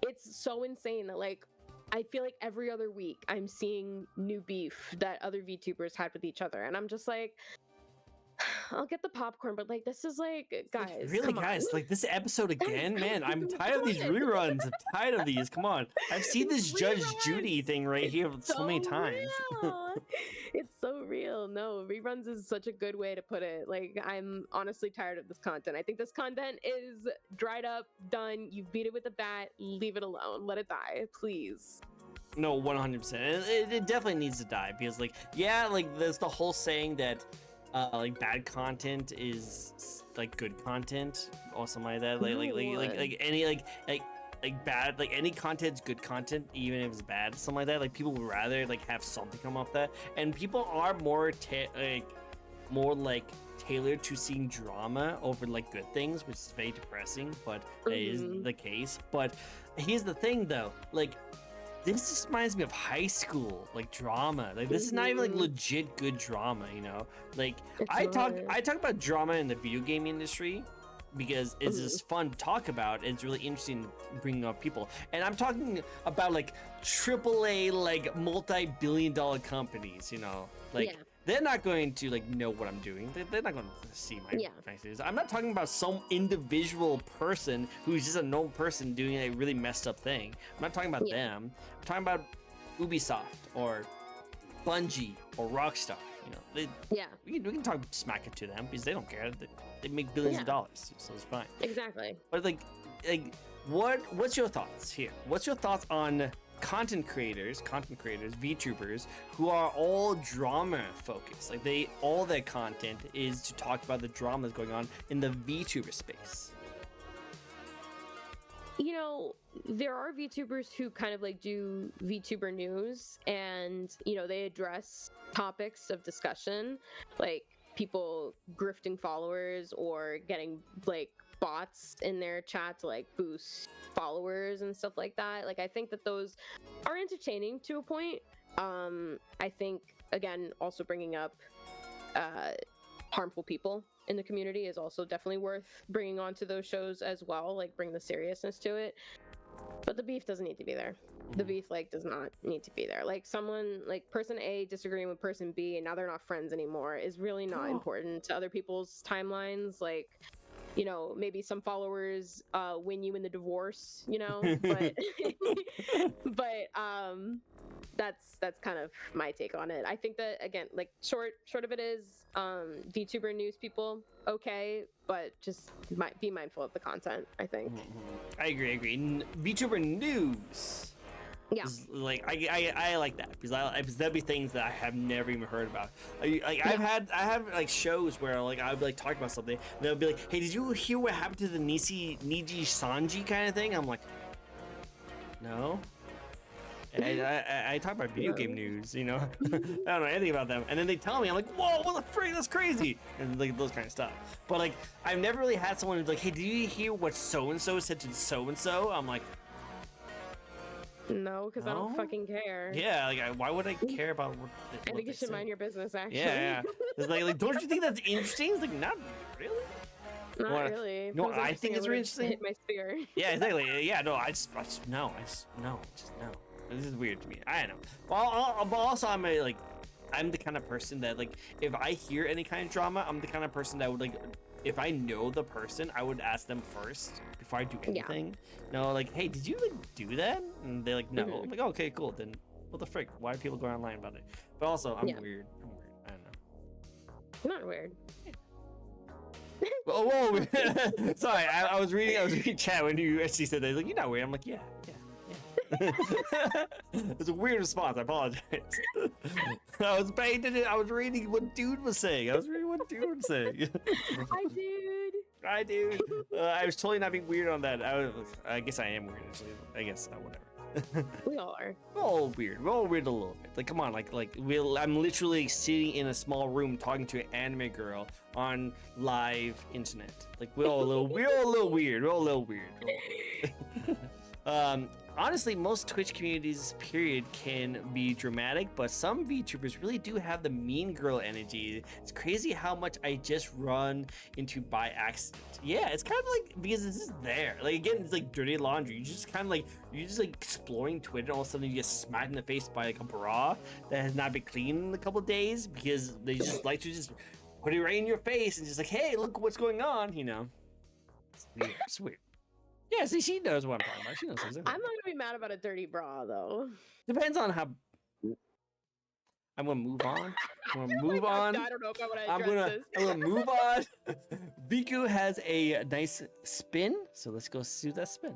it's so insane that, like, I feel like every other week I'm seeing new beef that other VTubers had with each other. And I'm just like, I'll get the popcorn, but like, this is like, guys. Really, guys, like this episode again, man. I'm tired of these reruns. I'm tired of these. Come on. I've seen this Judge Judy thing right here so many times. It's so real. No, reruns is such a good way to put it. Like, I'm honestly tired of this content. I think this content is dried up, done. You've beat it with a bat. Leave it alone. Let it die, please. No, 100%. It definitely needs to die because, like, yeah, like there's the whole saying that like bad content is like good content or something like that. Like any bad, like any content's good content even if it's bad, something like that. Like people would rather like have something come off that, and people are more tailored to seeing drama over like good things, which is very depressing, but that is the case. But here's the thing though, like this just reminds me of high school, like drama. Like this is not even like legit good drama, you know? Like I talk about drama in the video game industry because it's just fun to talk about. It's really interesting bringing up people. And I'm talking about like AAA, like multi-billion-dollar companies, you know? Like they're not going to like know what I'm doing. They're not going to see my faces. I'm not talking about some individual person who's just a normal person doing a really messed up thing. I'm not talking about them. I'm talking about Ubisoft or Bungie or Rockstar. You know, Yeah, we can talk smack it to them because they don't care. They make billions of dollars, so it's fine. exactly. But like what's your thoughts here? What's your thoughts on content creators, VTubers, who are all drama focused? Like all their content is to talk about the drama that's going on in the VTuber space. You know, there are VTubers who kind of like do VTuber news, and you know, they address topics of discussion, like people grifting followers or getting like bots in their chat to like boost followers and stuff like that. Like I think that those are entertaining to a point. I think again, also bringing up harmful people in the community is also definitely worth bringing onto those shows as well, like bring the seriousness to it. But the beef doesn't need to be there. The beef like does not need to be there. Like someone like person A disagreeing with person B and now they're not friends anymore is really not important to other people's timelines. Like, you know, maybe some followers win you in the divorce, you know, but that's kind of my take on it. I think that again, like short of it is VTuber news people, okay, but just be mindful of the content, I think. I agree. VTuber news. Yeah. Like I like that because that'd be things that I have never even heard about. I have like shows where like I would like talk about something and they'll be like, hey, did you hear what happened to the Niji Sanji kind of thing? I'm like, no. And I talk about video game news, you know. I don't know anything about them, and then they tell me, I'm like, whoa, what the frick, that's crazy, and like those kind of stuff. But like I've never really had someone who's like, hey, did you hear what so and so said to so and so? I'm like, no, because I don't fucking care. Yeah, like why would I care about what? I think you should mind your business, actually. Yeah. It's like, don't you think that's interesting? It's like, not really. Not really. No, I think it's really interesting. Hit my spear. Yeah, exactly. Yeah, no, I just no. This is weird to me. I don't know. But also, I'm the kind of person that like, if I hear any kind of drama, I'm the kind of person that would like, if I know the person, I would ask them first before I do anything. No, like, hey, did you like do that? And they're like, no. I'm like, okay, cool. Then what the frick? Why do people go online about it? But also, I'm weird. I don't know. Not weird. Whoa. Sorry, I was reading chat when you actually said that. He's like, you're not weird. I'm like, yeah. It's a weird response. I apologize. I was paying attention. I was reading what dude was saying. Hi, dude. Hi, dude. I was totally not being weird on that. I guess I am weird, actually. I guess whatever. We all are. We're all weird. We're all weird a little bit. Like, come on. I'm literally sitting in a small room talking to an anime girl on live internet. Like, we're all a little weird. Honestly, most Twitch communities, period, can be dramatic, but some VTubers really do have the mean girl energy. It's crazy how much I just run into by accident. Yeah, it's kind of like, because it's just there. Like, again, it's like dirty laundry. You're just exploring Twitter, and all of a sudden you get smacked in the face by like a bra that has not been cleaned in a couple days because they just like to just put it right in your face and just like, hey, look what's going on, you know? It's weird. It's weird. Yeah, see, she knows what I'm talking about. She knows exactly. I'm not gonna be mad about a dirty bra, though. Depends on how. I'm gonna move on. I'm gonna move on. I don't know if I want to address this. I'm gonna move on. Viku has a nice spin, so let's go see that spin.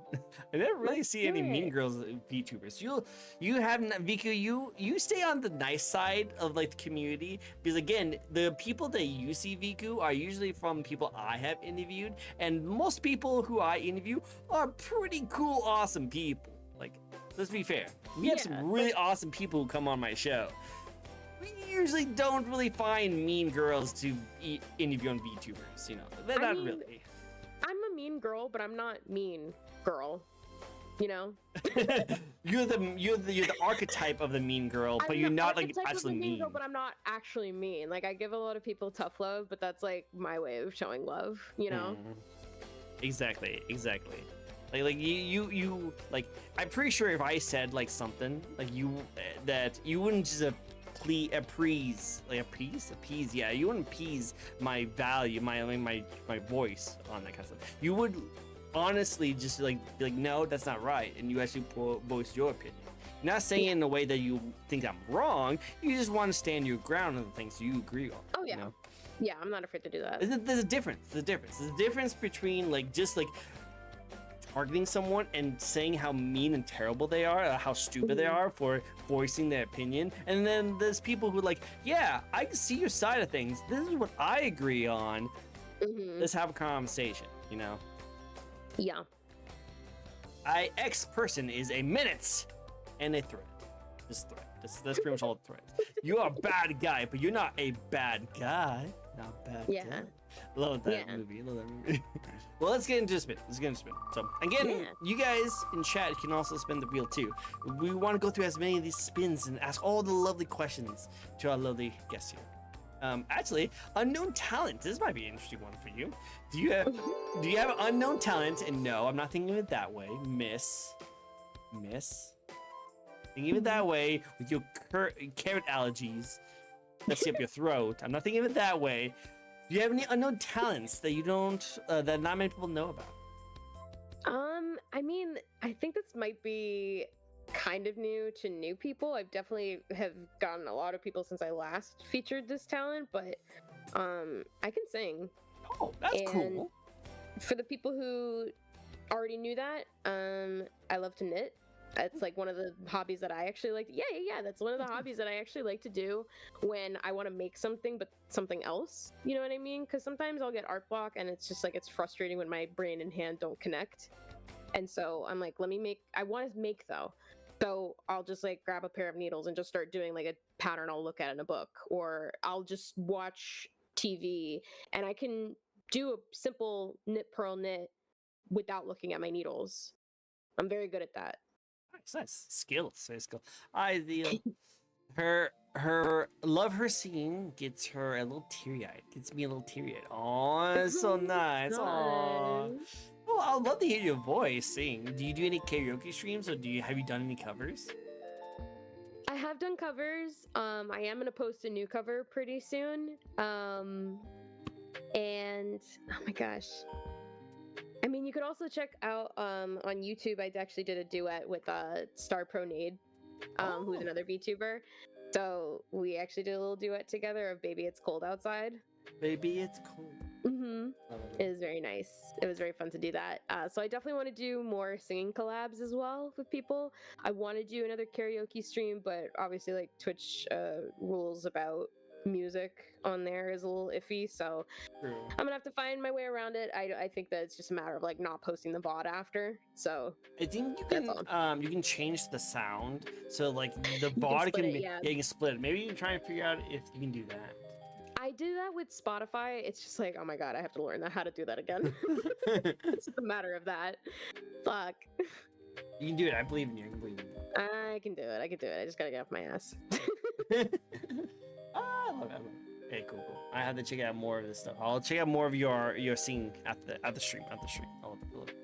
I never really see any mean girls VTubers. You have Viku. You stay on the nice side of like the community because again, the people that you see Viku are usually from people I have interviewed, and most people who I interview are pretty cool, awesome people. Like, let's be fair. We have some really awesome people who come on my show. We usually don't really find mean girls to interview on VTubers, you know. Not really. I'm a mean girl, but I'm not mean girl. You know. you're the archetype of the mean girl, but you're not like actually mean. Girl, but I'm not actually mean. Like I give a lot of people tough love, but that's like my way of showing love. You know. Exactly. Like you like. I'm pretty sure if I said like something like that you wouldn't just appease. Yeah, you wouldn't appease my value, my voice on that kind of stuff. You would honestly just like be like, no, that's not right, and you actually voice your opinion. Not saying it in a way that you think I'm wrong. You just want to stand your ground on the things you agree on. Oh yeah. You know? Yeah, I'm not afraid to do that. There's a difference. There's a difference between like just like targeting someone and saying how mean and terrible they are, how stupid they are for voicing their opinion, and then there's people who are like, yeah, I can see your side of things. This is what I agree on. Let's have a conversation. You know? Yeah. X person is a minute and a threat. Just threat. That's pretty much all the threats. You are a bad guy, but you're not a bad guy. Not a bad guy. Love that movie. Well, let's get into the spin. So again, you guys in chat can also spin the wheel too. We want to go through as many of these spins and ask all the lovely questions to our lovely guests here. Actually, unknown talent. This might be an interesting one for you. Do you have unknown talent? And no, I'm not thinking of it that way, Miss. Thinking of it that way with your carrot allergies messing up your throat. I'm not thinking of it that way. Do you have any unknown talents that you don't, that not many people know about? I mean, I think this might be kind of new to new people. I've definitely have gotten a lot of people since I last featured this talent, but I can sing. Oh, that's cool. For the people who already knew that, I love to knit. It's like one of the hobbies that I actually like. Yeah. That's one of the hobbies that I actually like to do when I want to make something, but something else. You know what I mean? Because sometimes I'll get art block, and it's just like it's frustrating when my brain and hand don't connect. And so I'm like, I want to make though. So I'll just like grab a pair of needles and just start doing like a pattern I'll look at in a book, or I'll just watch TV and I can do a simple knit purl knit without looking at my needles. I'm very good at that. Nice skills. Her love her singing gets her a little teary-eyed. Gets me a little teary-eyed. Oh, it's so nice. Oh, I'd love to hear your voice sing. Do you do any karaoke streams, or have you done any covers? I have done covers. I am gonna post a new cover pretty soon. And oh my gosh. I mean, you could also check out on YouTube. I actually did a duet with Star Pro Nade, who's another VTuber. So we actually did a little duet together of "Baby It's Cold Outside." Baby, it's cold. It was very nice. It was very fun to do that. So I definitely want to do more singing collabs as well with people. I want to do another karaoke stream, but obviously, like Twitch rules about music on there is a little iffy, so I'm gonna have to find my way around it. I think that it's just a matter of like not posting the VOD after. So I think you can change the sound so like the VOD can be you can split it. Maybe you can try and figure out if you can do that. I do that with Spotify. It's just like, oh my god, I have to learn how to do that again. It's just a matter of that. Fuck. You can do it. I believe in you. I can do it. I just gotta get off my ass. I love it. Hey, cool. I have to check out more of this stuff. I'll check out more of your singing at the stream. I love it.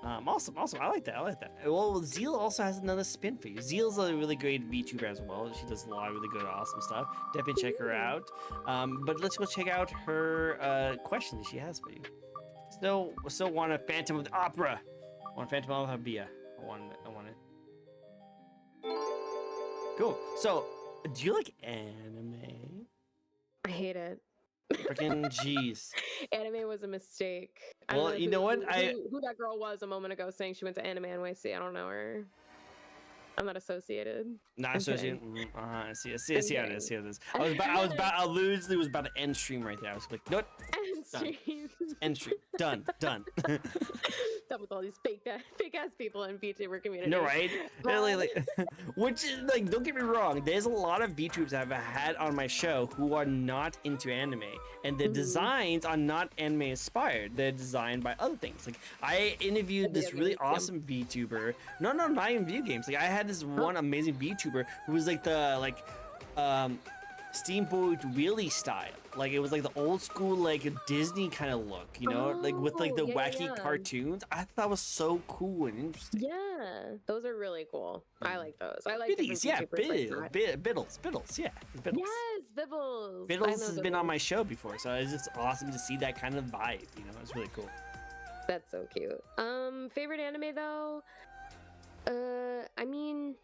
Awesome. I like that. Well, Zeal also has another spin for you. Zeal's a really great VTuber as well. She does a lot of really good, awesome stuff. Definitely check her out. But let's go check out her question that she has for you. Still want a Phantom of the Opera. I want a Phantom of the Opera. I want it. Cool. So, do you like anime? I hate it. Freaking jeez. Anime was a mistake. Well, you know what? Who that girl was a moment ago saying she went to Anime NYC. I don't know her. I'm not associated. Not associated. I see how it is. I literally was about to end stream right there. I was like, nope. End stream. End stream. Done. Done with all these fake ass people in VTuber community. No, right? Which is like, don't get me wrong. There's a lot of VTubers I've had on my show who are not into anime, and the designs are not anime inspired. They're designed by other things. Like I interviewed this really awesome VTuber. No, not even video games. Like I had this one amazing VTuber who was like the Steamboat Wheelie style. Like it was like the old school like Disney kind of look, you know, like with like the wacky cartoons. I thought that was so cool and interesting. Yeah, those are really cool. I like those. I like Biddies, yeah, Biddles, yeah, Biddles. Yes, Bibbles. Biddles has been on my show before, so it's just awesome to see that kind of vibe. You know, it's really cool. That's so cute. Favorite anime though? I mean,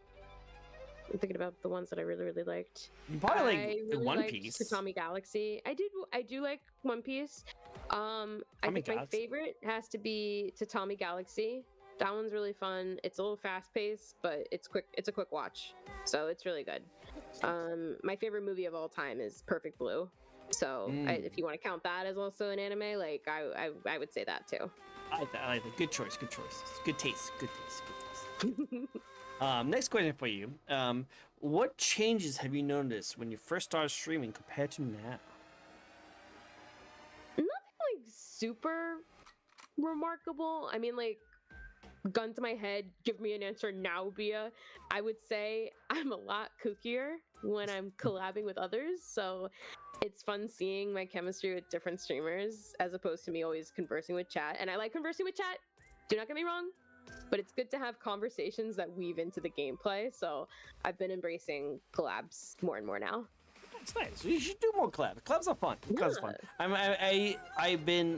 I'm thinking about the ones that I really, really liked. You probably I like really One liked Piece. Tatami Galaxy. I do like One Piece. I Tatami think my Galaxy. favorite has to be Tatami Galaxy. That one's really fun. It's a little fast paced, but it's quick. It's a quick watch, so it's really good. My favorite movie of all time is Perfect Blue. So if you want to count that as also an anime, like I would say that too. I like that. I like that. Good choice. Good choice. Good taste. Good taste. Good taste. Next question for you. What changes have you noticed when you first started streaming compared to now? Nothing like super remarkable. I mean, like, gun to my head, give me an answer now, Bia. I would say I'm a lot kookier when I'm collabing with others. So it's fun seeing my chemistry with different streamers as opposed to me always conversing with chat. And I like conversing with chat. Do not get me wrong. But it's good to have conversations that weave into the gameplay. So I've been embracing collabs more and more now. It's nice. You should do more collabs. Collabs are fun. Collabs are fun. I've been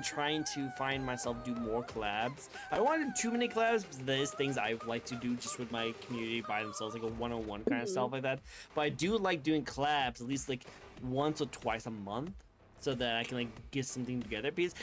trying to find myself do more collabs. I don't want to do too many collabs because there's things I like to do just with my community by themselves, like a one-on-one kind of stuff like that. But I do like doing collabs at least like once or twice a month, so that I can like get something together. Because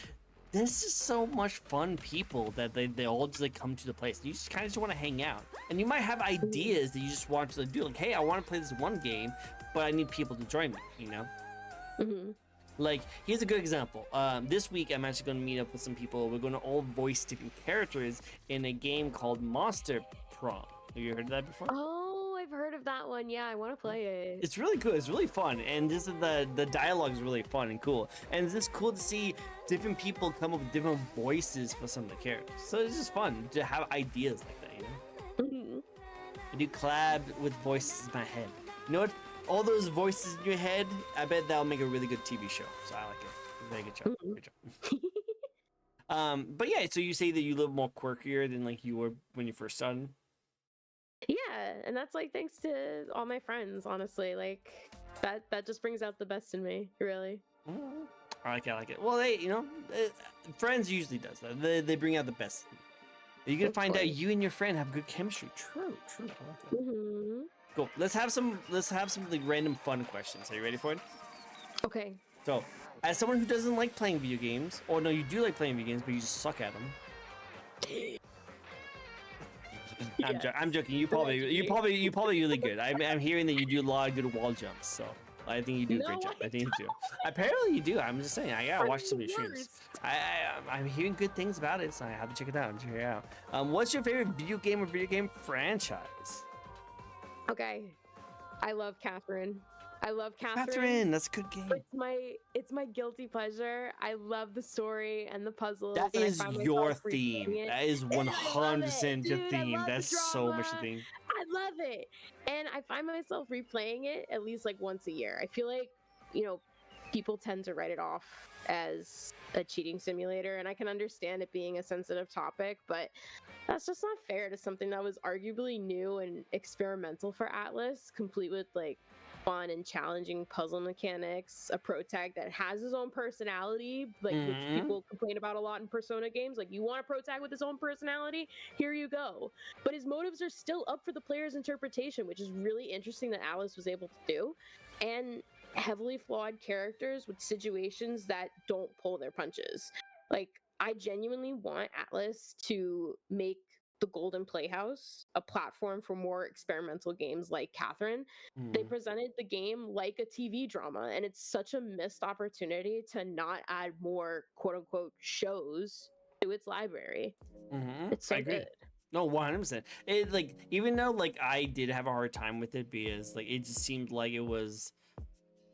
this is so much fun people that they all just like come to the place. You just kind of just want to hang out, and you might have ideas that you just want to do. Like, hey, I want to play this one game, but I need people to join me. You know. Like, here's a good example. This week I'm actually going to meet up with some people. We're going to all voice different characters in a game called Monster Prom. Have you heard of that before? Oh, I've heard of that one. Yeah, I want to play it. It's really good. It's really fun, and this is the dialogue is really fun and cool. And it's just cool to see different people come up with different voices for some of the characters. So it's just fun to have ideas like that, you know. I do collab with voices in my head. You know what? All those voices in your head, I bet that'll make a really good TV show. So I like it. Very good job. Good job. But yeah, so you say that you live more quirkier than like you were when you first started. Yeah, and that's like thanks to all my friends, honestly. Like that just brings out the best in me, really. I like it. I like it. Well, friends usually does that. They bring out the best. You're gonna find out you and your friend have good chemistry. True. I like that. Cool. Let's have some like random fun questions. Are you ready for it? Okay. So, as someone who doesn't like playing video games, or no, you do like playing video games, but you just suck at them. I'm joking. You probably really good. I'm hearing that you do a lot of good wall jumps, so I think you do a great job. I think you do. Apparently you do. I'm just saying. I gotta watch some of your streams. I'm hearing good things about it, so I have to check it out. Check it out. What's your favorite video game or video game franchise? Okay, I love Catherine. I love Catherine. Catherine, that's a good game. It's my guilty pleasure. I love the story and the puzzles. That is your theme. That is 100% your theme. That's so much the theme. I love it, and I find myself replaying it at least like once a year. I feel like, you know, people tend to write it off as a cheating simulator, and I can understand it being a sensitive topic, but that's just not fair to something that was arguably new and experimental for Atlas, complete with like fun and challenging puzzle mechanics, a pro tag that has his own personality, like which people complain about a lot in Persona games. Like, you want a pro tag with his own personality? Here you go. But his motives are still up for the player's interpretation, which is really interesting that Alice was able to do. And heavily flawed characters with situations that don't pull their punches. Like, I genuinely want Atlas to make the Golden Playhouse a platform for more experimental games like Catherine. They presented the game like a TV drama, and it's such a missed opportunity to not add more quote-unquote shows to its library. It's so good. No, 100%. It, like, even though like I did have a hard time with it because like it just seemed like it was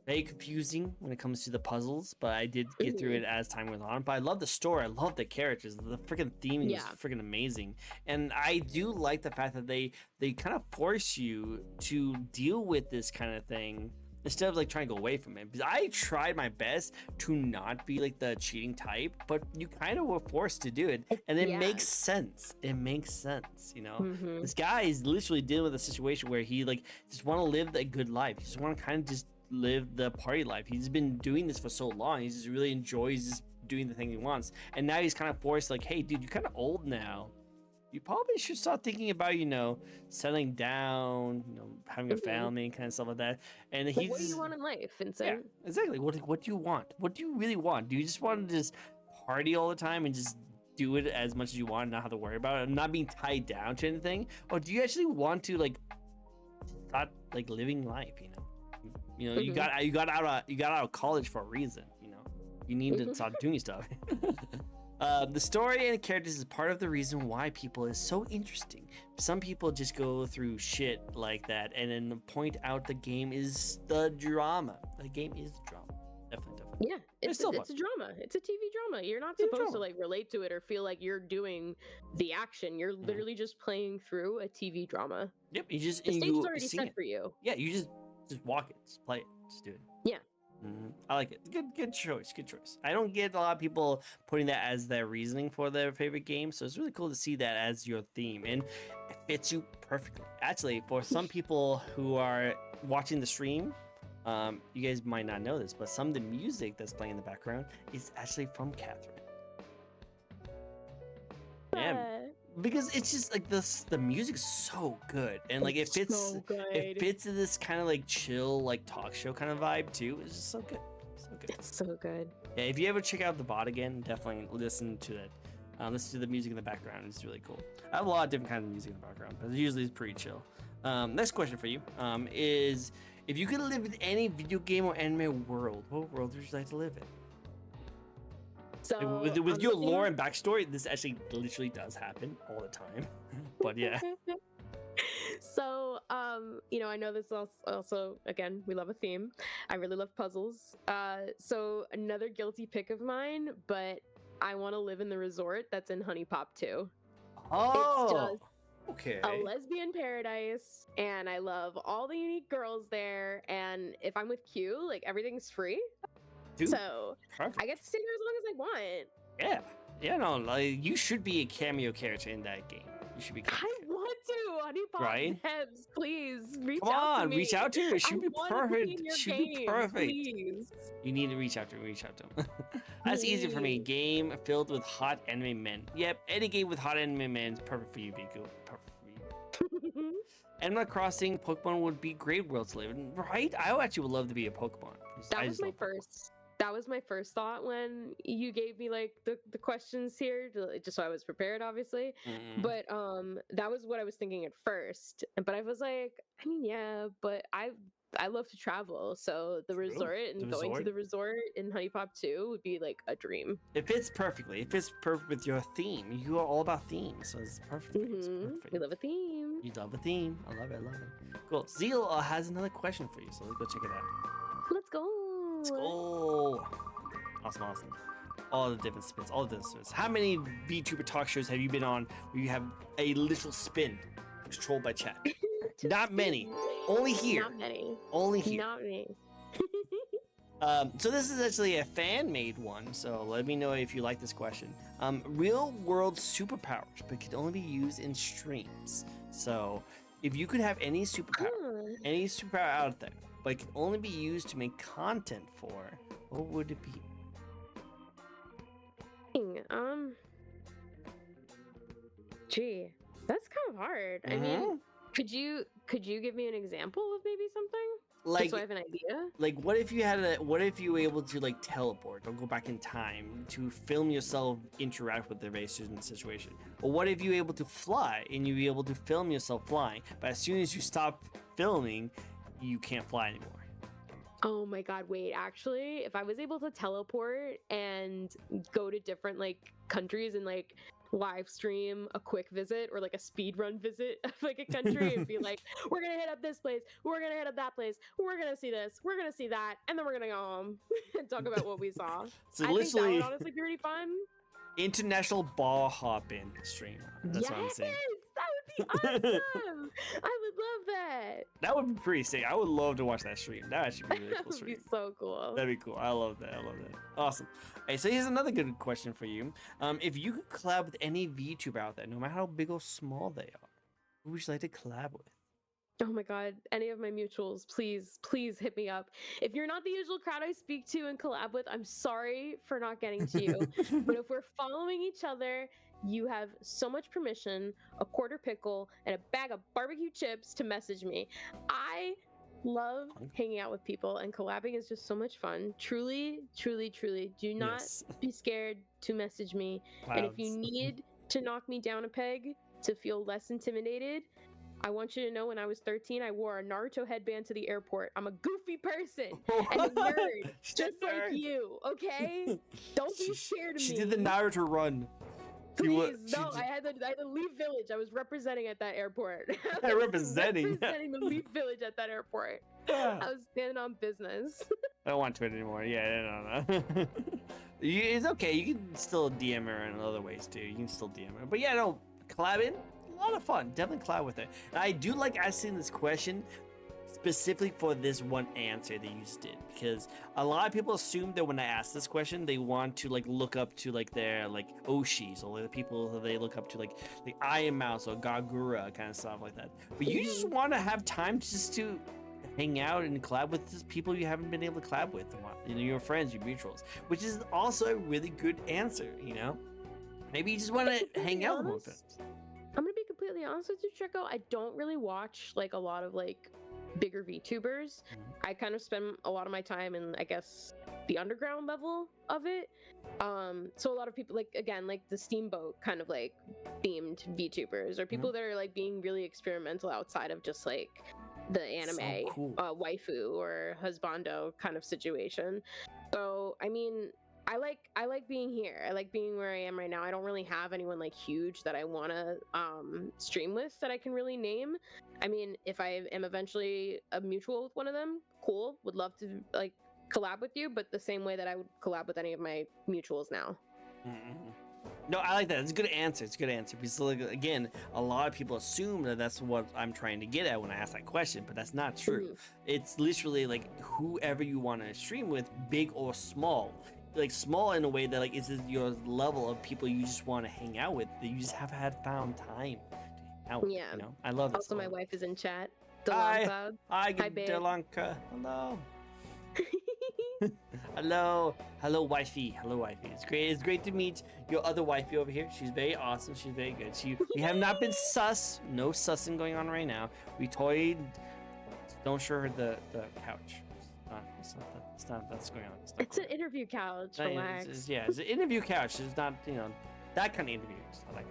very confusing when it comes to the puzzles, but I did get through it as time went on. But I love the story. I love the characters. The freaking theming is freaking amazing. And I do like the fact that they kind of force you to deal with this kind of thing instead of like trying to go away from it. Because I tried my best to not be like the cheating type, but you kind of were forced to do it, and it makes sense. It makes sense, you know. This guy is literally dealing with a situation where he like just want to live a good life. He just want to kind of just live the party life. He's been doing this for so long. He just really enjoys just doing the thing he wants, and now he's kind of forced like, hey dude, you're kind of old now, you probably should start thinking about, settling down, having a Mhm. family and kind of stuff like that. And Like, what do you he's, want in life, yeah, Vincent? exactly. What do you want? What do you really want? Do you just want to just party all the time and just do it as much as you want and not have to worry about it and not being tied down to anything? Or do you actually want to like start like living life, you Mhm. got out of college for a reason, you need to Mhm. start doing stuff. The story and characters is part of the reason why people is so interesting. Some people just go through shit like that and then point out the game is the drama. The game is drama. Definitely. Yeah, It's still fun. it's a drama. It's a TV drama. You're not TV supposed to drama. like relate to it or feel like you're doing the action. You're literally just playing through a TV drama. Yep, you just The and stage is you already sing set it. for you. Yeah, you just walk it, just play it, just do it. Yeah. I like it. Good choice. Good choice. I don't get a lot of people putting that as their reasoning for their favorite game, so it's really cool to see that as your theme, and it fits you perfectly. Actually, for some people who are watching the stream, you guys might not know this, but some of the music that's playing in the background is actually from Catherine. Yeah, because it's just like the music's so good, and like It's so good. it fits in this kind of like chill like talk show kind of vibe too. It's just so good, so good. It's so good. Yeah, if you ever check out the bot again, definitely listen to it. Listen to the music in the background. It's really cool. I have a lot of different kinds of music in the background, but usually it's pretty chill. Next question for you is, if you could live in any video game or anime world, what world would you like to live in? So With I'm your looking- lore and backstory, this actually literally does happen all the time. But yeah. So, I know this is also, again, we love a theme. I really love puzzles. So another guilty pick of mine, but I want to live in the resort that's in Honey Pop 2. Oh, okay. A lesbian paradise, and I love all the unique girls there. And if I'm with Q, like everything's free. Dude, So perfect. I get to stay there as long as I want. Yeah, no, like you should be a cameo character in that game. You should be. I want to, Honey Pop Right? Devs, please reach Come out to on, me. reach out to her. It should I be wanna perfect. in your Should game, be perfect. Please. You need to reach out to him. Reach out to him. That's easy for me. Please. Game filled with hot anime men. Yep, any game with hot anime men is perfect for you, Viku. Perfect for you. Animal Crossing Pokemon would be great worlds to live in, right? I actually would love to be a Pokemon. That I was just my love Pokemon. first. That was my first thought when you gave me like the questions here, just so I was prepared, obviously. Mm. But that was what I was thinking at first. But I was like, I mean, yeah, but I love to travel, so the True. resort and The going to resort. the resort in Honey Pop 2 would be like a dream. It fits perfectly. It fits perfect with your theme. You are all about themes, so it's perfect. For you. It's perfect. We love a theme. You love a theme. I love it. I love it. Cool. Zeal has another question for you, so let's go check it out. Let's go. Let's go. Awesome. All the different spins. How many VTuber talk shows have you been on where you have a literal spin controlled by chat? Not many. Only here. Not many. Only here. Not me. So this is actually a fan-made one, so let me know if you like this question. Real-world superpowers, but could only be used in streams. So if you could have any superpower out there, but can only be used to make content for, what would it be? Gee, that's kind of hard. I mean, could you give me an example of maybe something? Like, Just so I have an idea. like what if you were able to like teleport or go back in time to film yourself interact with a very certain situation? Or what if you were able to fly and you were able to film yourself flying, but as soon as you stop filming, you can't fly anymore? Oh my god, wait, actually, if I was able to teleport and go to different like countries and like live stream a quick visit or like a speed run visit of like a country and be like, we're gonna hit up this place, we're gonna hit up that place, we're gonna see this, we're gonna see that, and then we're gonna go home and talk about what we saw. So I think that literally would honestly be pretty fun. international ball hopping stream. That's what I'm saying. That would be awesome. I would love that. That would be pretty sick. I would love to watch that stream. That actually be a really That cool would be stream. so cool. That'd be cool. I love that. Awesome. Hey, so here's another good question for you. If you could collab with any VTuber out there, no matter how big or small they are, who would you like to collab with? Oh my god, any of my mutuals, please hit me up. If you're not the usual crowd I speak to and collab with, I'm sorry for not getting to you. But if we're following each other, you have so much permission, a quarter pickle, and a bag of barbecue chips to message me. I love hanging out with people, and collabing is just so much fun. Truly, truly, truly, do not Yes. be scared to message me. And if you Clouds. need to knock me down a peg to feel less intimidated, I want you to know when I was 13, I wore a Naruto headband to the airport. I'm a goofy person and a nerd, just like you, okay? Don't be scared of me. She did the Naruto run. Please, no, I had to leave village. I was representing at that airport. Representing the Leaf Village at that airport. I was standing on business. I don't want Twitter anymore. Yeah, no. It's okay. You can still DM her in other ways too. You can still DM her. But yeah, no, collabing, a lot of fun. Definitely collab with her. And I do like asking this question specifically for this one answer that you just did, because a lot of people assume that when I ask this question, they want to like look up to like their like Oshis or like the people that they look up to, like Iron Mouse or Gagura kind of stuff like that. But you just want to have time just to hang out and collab with just people you haven't been able to collab with, you know, your friends, your mutuals, which is also a really good answer. You know, maybe you just want to hang out with them. I'm gonna be completely honest with you, Tricko. I don't really watch like a lot of like bigger VTubers. I kind of spend a lot of my time in, I guess, the underground level of it. So a lot of people, like, again, like the Steamboat kind of like themed VTubers, or people that are like being really experimental outside of just like the anime So cool. waifu or husbando kind of situation. So I mean, I like being here. I like being where I am right now. I don't really have anyone like huge that I want to stream with that I can really name. I mean, if I am eventually a mutual with one of them, cool. Would love to like collab with you, but the same way that I would collab with any of my mutuals now. No, I like that. It's a good answer. It's a good answer. Because, like, again, a lot of people assume that that's what I'm trying to get at when I ask that question, but that's not true. It's literally like whoever you want to stream with, big or small. Like small in a way that like is your level of people you just want to hang out with, that you just have found time to hang out with. Yeah. You know, I love this. Also, my wife is in chat. Hi, Hi, babe. Delanka. Hello. hello wifey. It's great to meet your other wifey over here. She's very awesome. She's very good. We have not been no sussing going on right now. We toyed. Don't show her the couch. It's not that's going on. It's an interview couch. Relax. It's an interview couch. It's not, you know, that kind of interview. It's not that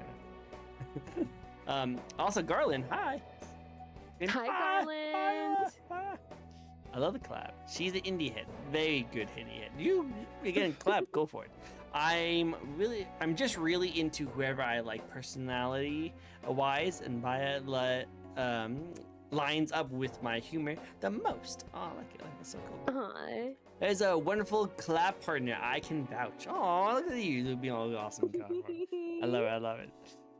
kind of. Also, Garland, hi. Hi, Garland. I love the collab. She's an indie head. Very good indie head. You, again, collab, go for it. I'm just really into whoever I like personality-wise, and by it, lines up with my humor the most. Oh, I like it. It's so cool. Hi. There's a wonderful collab partner I can vouch. Oh, look at you being all awesome. I love it.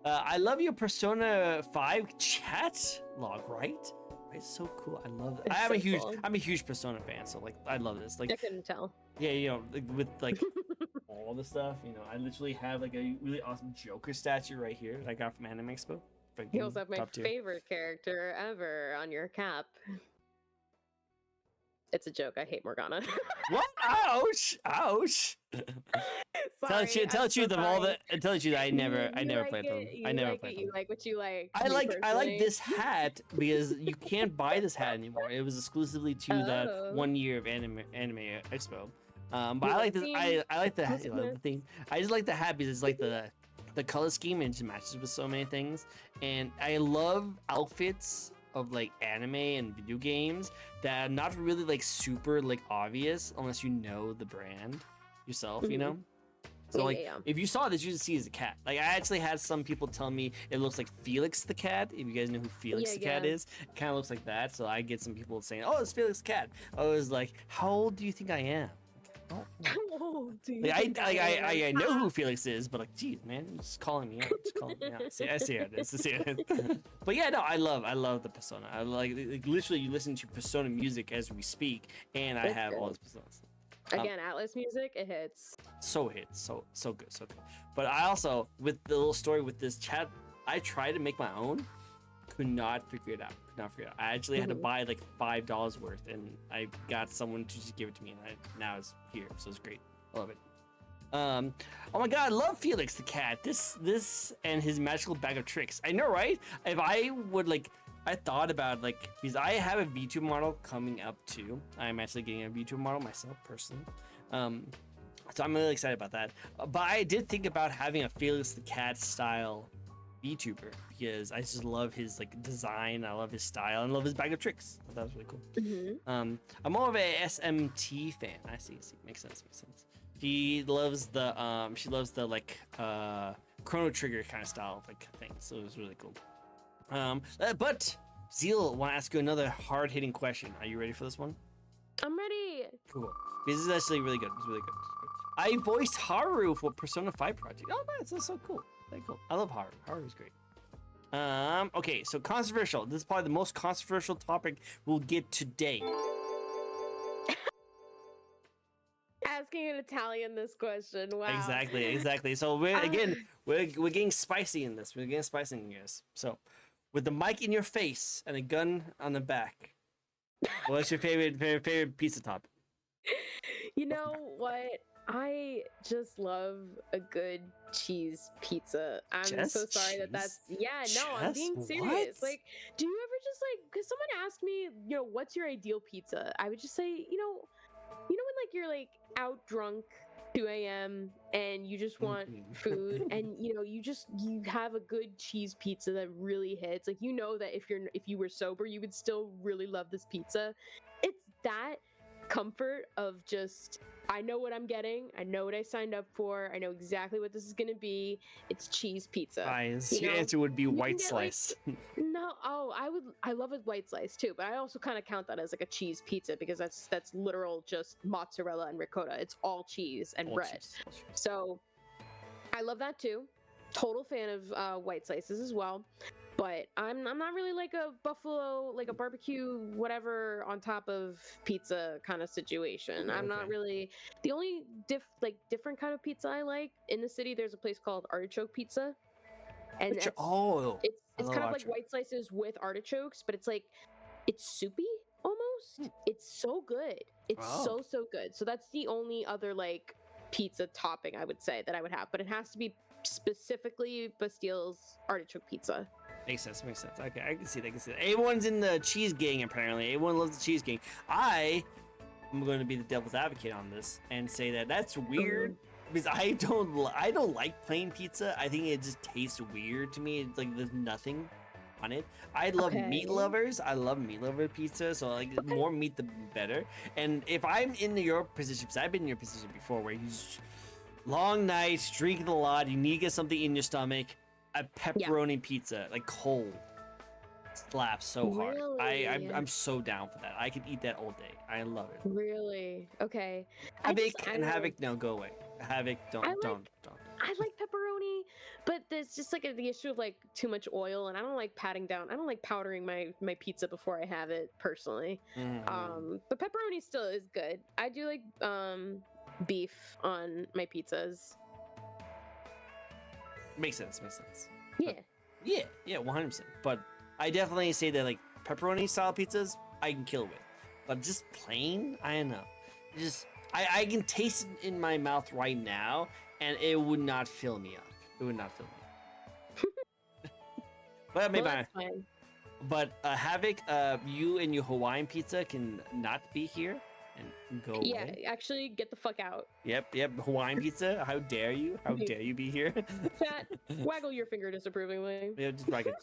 I love your Persona 5 chat log, right? It's so cool. I love it. I'm a huge Persona fan, so like I love this. Like I couldn't tell. Yeah, you know, like, with like all the stuff, you know, I literally have like a really awesome Joker statue right here that I got from Anime Expo. You also have my favorite character ever on your cap. It's a joke. I hate Morgana. What? Ouch! Tell the truth of all the. Tell the truth. I never played them. I never played them. You like what you like. I like this hat because you can't buy this hat anymore. It was exclusively to that 1 year of Anime Expo. But I like this. I like the theme. I just like the hat because it's like the color scheme, and it just matches with so many things. And I love outfits of like anime and video games that are not really like super like obvious unless you know the brand yourself, you know? So if you saw this, you would see it as a cat. Like I actually had some people tell me it looks like Felix the cat. If you guys know who Felix the cat is, it kind of looks like that. So I get some people saying, "Oh, it's Felix the cat." I was like, "How old do you think I am?" I know who Felix is, but like, geez, man, you're just calling me out. I see how it is. But yeah, no, I love the Persona. I like literally, you listen to Persona music as we speak, and I have all these Personas. Again, Atlas music, it hits. So good. But I also, with the little story with this chat, I tried to make my own. Could not figure it out. I actually had to buy like $5 worth, and I got someone to just give it to me, and now it's here, so it's great. I love it. Oh my god, I love Felix the cat. This and his magical bag of tricks. I know, right? If I would like, I thought about like, because I have a V2 model coming up too. I'm actually getting a V2 model myself personally. So I'm really excited about that. But I did think about having a Felix the cat style VTuber because I just love his like design. I love his style and love his bag of tricks. I thought that was really cool. I'm more of a SMT fan. I see. Makes sense. She loves the like Chrono Trigger kind of style like thing. So it was really cool. But Zeal, want to ask you another hard-hitting question. Are you ready for this one? I'm ready. Cool. This is actually really good. It's really good. I voiced Haru for Persona 5 project. Oh, nice. That's so cool. Very cool. I love Haru. Haru's great. Okay, so controversial. This is probably the most controversial topic we'll get today. Asking an Italian this question. Wow. Exactly. So we're getting spicy in this. We're getting spicy in this. So, with the mic in your face and a gun on the back, what's your favorite pizza topping? You know what? I just love a good cheese pizza. I'm so sorry that's I'm being serious. What? Like, do you ever just like, because someone asked me, what's your ideal pizza? I would just say, when like you're like out drunk 2 a.m. and you just want food and you have a good cheese pizza that really hits. Like that if you were sober, you would still really love this pizza. It's that comfort of just, I know what I'm getting, I know what I signed up for, I know exactly what this is gonna be. It's cheese pizza. Nice. Your answer would be white slice. I love a white slice too, but I also kind of count that as like a cheese pizza because that's literal just mozzarella and ricotta. It's all cheese and bread. So I love that too. Total fan of white slices as well. But I'm not really like a buffalo, like a barbecue, whatever on top of pizza kind of situation. I'm not really the only different kind of pizza I like in the city. There's a place called Artichoke Pizza, and it's kind of like white slices with artichokes, but it's soupy almost. It's so good. It's so good. So that's the only other like pizza topping I would say that I would have, but it has to be specifically Bastille's artichoke pizza. Makes sense. Okay, I can see that. Everyone's in the cheese gang, apparently. Everyone loves the cheese gang. I'm going to be the devil's advocate on this and say that that's weird because I don't like plain pizza. I think it just tastes weird to me. It's like there's nothing on it. I love meat lovers. I love meat lover pizza. So like more meat the better. And if I'm in your position, because I've been in your position before, where you just, long nights, drinking a lot, you need to get something in your stomach. A pepperoni pizza, like cold, slaps so hard. Really? I'm so down for that. I can eat that all day. I love it. Really? Okay. Havoc, no, go away. Havoc, don't. I like pepperoni, but there's just like the issue of like too much oil, and I don't like powdering my pizza before I have it personally. But pepperoni still is good. I do like beef on my pizzas. Makes sense. Yeah. Yeah, 100%. But I definitely say that like pepperoni style pizzas, I can kill with. But just plain, I don't know. I can taste it in my mouth right now, and it would not fill me up. But maybe that's fine. But Havoc, you and your Hawaiian pizza can not be here and go away. Yeah, actually get the fuck out. Yep. Hawaiian pizza. How dare you? How dare you be here? Chat, waggle your finger disapprovingly. Yeah, just wag it.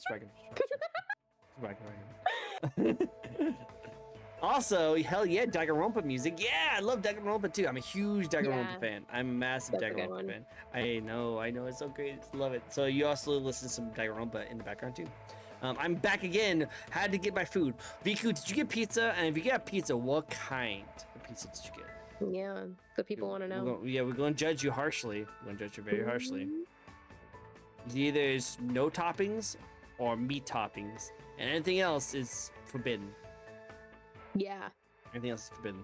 Also, hell yeah, Danganronpa music. Yeah, I love Danganronpa too. I'm a huge Danganronpa fan. I'm a massive Danganronpa fan. I know. It's so great. Love it. So you also listen to some Danganronpa in the background too. I'm back again. Had to get my food. Viku, did you get pizza? And if you got pizza, what kind of pizza did you get? Yeah, the people want to know. We're going to judge you harshly. We're going to judge you very harshly. Either there's no toppings or meat toppings, and anything else is forbidden. Yeah. Anything else is forbidden.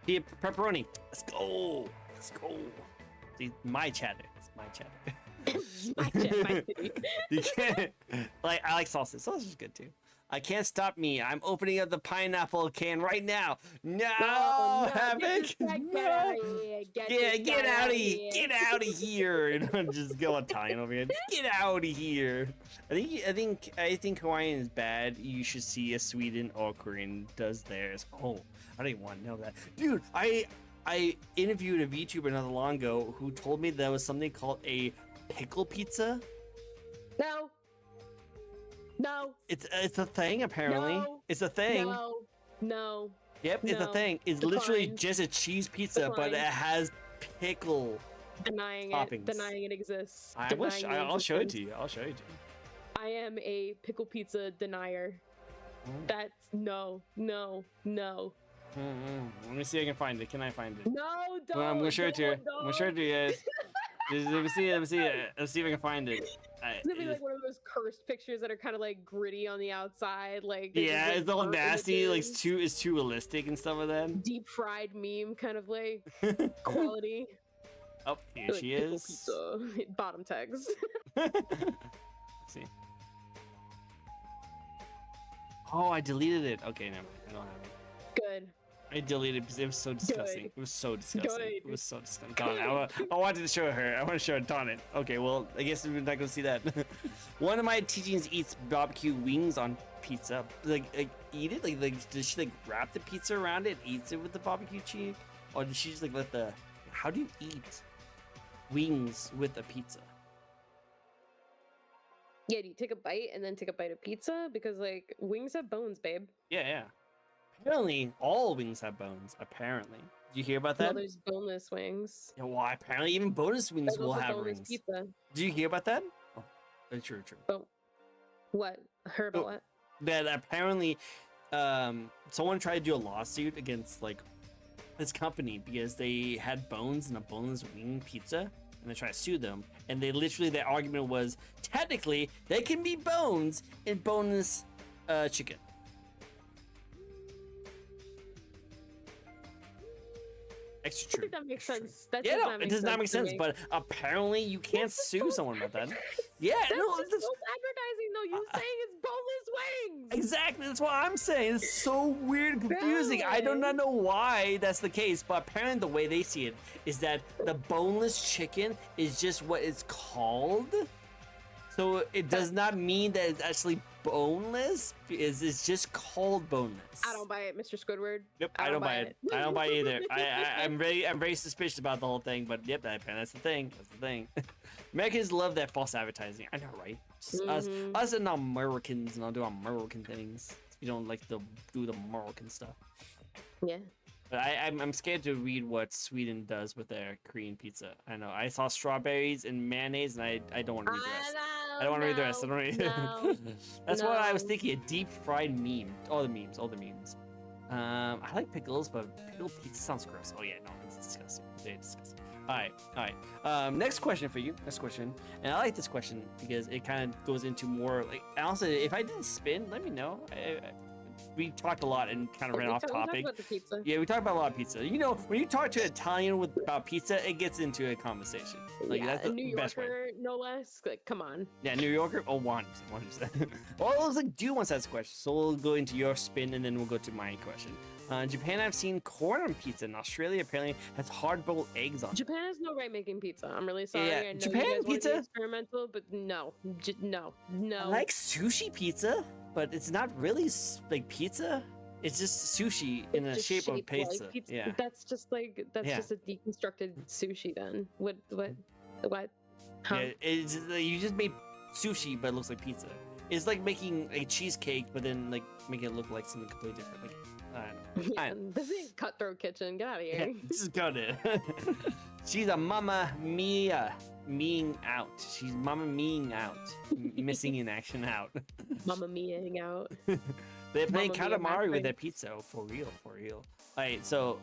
Yeah, pepperoni. Let's go. See, my chatter. My city. You can't. I like salsa. Salsa's good too. I can't stop me. I'm opening up the pineapple can right now. No, No, Havoc. get out of here. Get out of here. Get out of here. And just go Italian over here. Just get out of here. I think Hawaiian is bad. You should see if Sweden or Korean does theirs. Oh, I don't even want to know that. Dude, I interviewed a VTuber not long ago who told me there was something called a pickle pizza. No. No. It's a thing apparently. No. It's a thing. No. Yep, it's a No. thing. It's literally just a cheese pizza, but it has pickle Denying toppings. Denying it exists. I'll show it to you. I'll show it to you. I am a pickle pizza denier. That's no. Let me see if I can find it. Can I find it? No, don't. Well, I'm gonna show it to you. Don't. I'm gonna show it to you guys. Let me see. Let's see if I can find it. It's gonna be like one of those cursed pictures that are kind of like gritty on the outside, like Yeah, like it's all burnt nasty. Like images, it's too realistic and stuff like that. deep fried meme kind of like quality. Oh, here Like she pickle is. Pizza, bottom tags. Let's see. Oh, I deleted it. Okay, never mind. I don't have it. Good. I deleted it because it was so disgusting. Good. It was so disgusting. Good. It was so disgusting. Darn it. I wanted to show her. I want to show her. Darn it. Okay, well, I guess we're not gonna see that. One of my teachings eats barbecue wings on pizza. Like eat it? Like does she like wrap the pizza around it, eats it with the barbecue cheese, or does she just like let the? How do you eat wings with a pizza? Yeah, do you take a bite and then take a bite of pizza? Because like wings have bones, babe. Yeah. Apparently, all wings have bones. Apparently, did you hear about Well, that? there's boneless wings. Yeah, well, apparently even bonus wings There's will also have boneless rings. pizza. Did you hear about that? Oh, true. Oh, what? Heard about what? That apparently, someone tried to do a lawsuit against like this company because they had bones in a boneless wing pizza, and they tried to sue them. And they literally, their argument was technically they can be bones in boneless chicken. Extra I true. think that makes Extra true. sense. That Yeah, does no, not it make does not make to sense. me. But apparently, you can't That's just sue so someone about that. advertising. Yeah, That's no, just that's, so advertising though. You saying it's boneless wings. exactly. That's what I'm saying. It's so weird and confusing. I do not know why that's the case, but apparently the way they see it is that the boneless chicken is just what it's called. So it does not mean that it's actually boneless. It's just called boneless. I don't buy it, Mr. Squidward. Yep, I don't buy it. I don't buy it either. I'm very suspicious about the whole thing, but yep, that's the thing. That's the thing. Americans love that false advertising. I know, right? Just us and Americans and I'll do American things. We don't like to do the American stuff. Yeah. But I'm scared to read what Sweden does with their Korean pizza. I know. I saw strawberries and mayonnaise, and I don't want to read the rest. I don't want to read the rest. I don't read. No, That's what I was thinking. A deep fried meme. All the memes. I like pickles, but pickle pizza sounds gross. Oh yeah, no, it's disgusting. Very disgusting. All right. Next question for you. Next question, and I like this question because it kind of goes into more like. And also, if I didn't spin, let me know. We talked a lot and kind of ran off topic. About the pizza. Yeah, we talked about a lot of pizza. You know, when you talk to an Italian about pizza, it gets into a conversation. Like that's a the New best way. Yorker, no less. Like, come on. Yeah, New Yorker. Oh, 100%. Well, it looks like Dew wants to ask a question, so we'll go into your spin and then we'll go to my question. In Japan, I've seen corn on pizza. In Australia, apparently has hard-boiled eggs on it. Japan has no right making pizza. I'm really sorry. Yeah, I know Japan you guys pizza? want to be experimental, but no, no. I like sushi pizza, but it's not really like pizza. It's just sushi in the Just shape of shaped like pizza. pizza. Yeah. That's just a deconstructed sushi then. What? Huh? Yeah, it's you just made sushi, but it looks like pizza. It's like making a cheesecake, but then like making it look like something completely different. Like I don't know. Yeah, this ain't Cutthroat Kitchen. Get out of Yeah, here. just got it. She's a mama mia, meing out. She's mama meing out, missing in action out. Mamma Mia-ing out. They're playing Mamma Mia, calamari with Macri. their pizza. Oh, for real. All right, so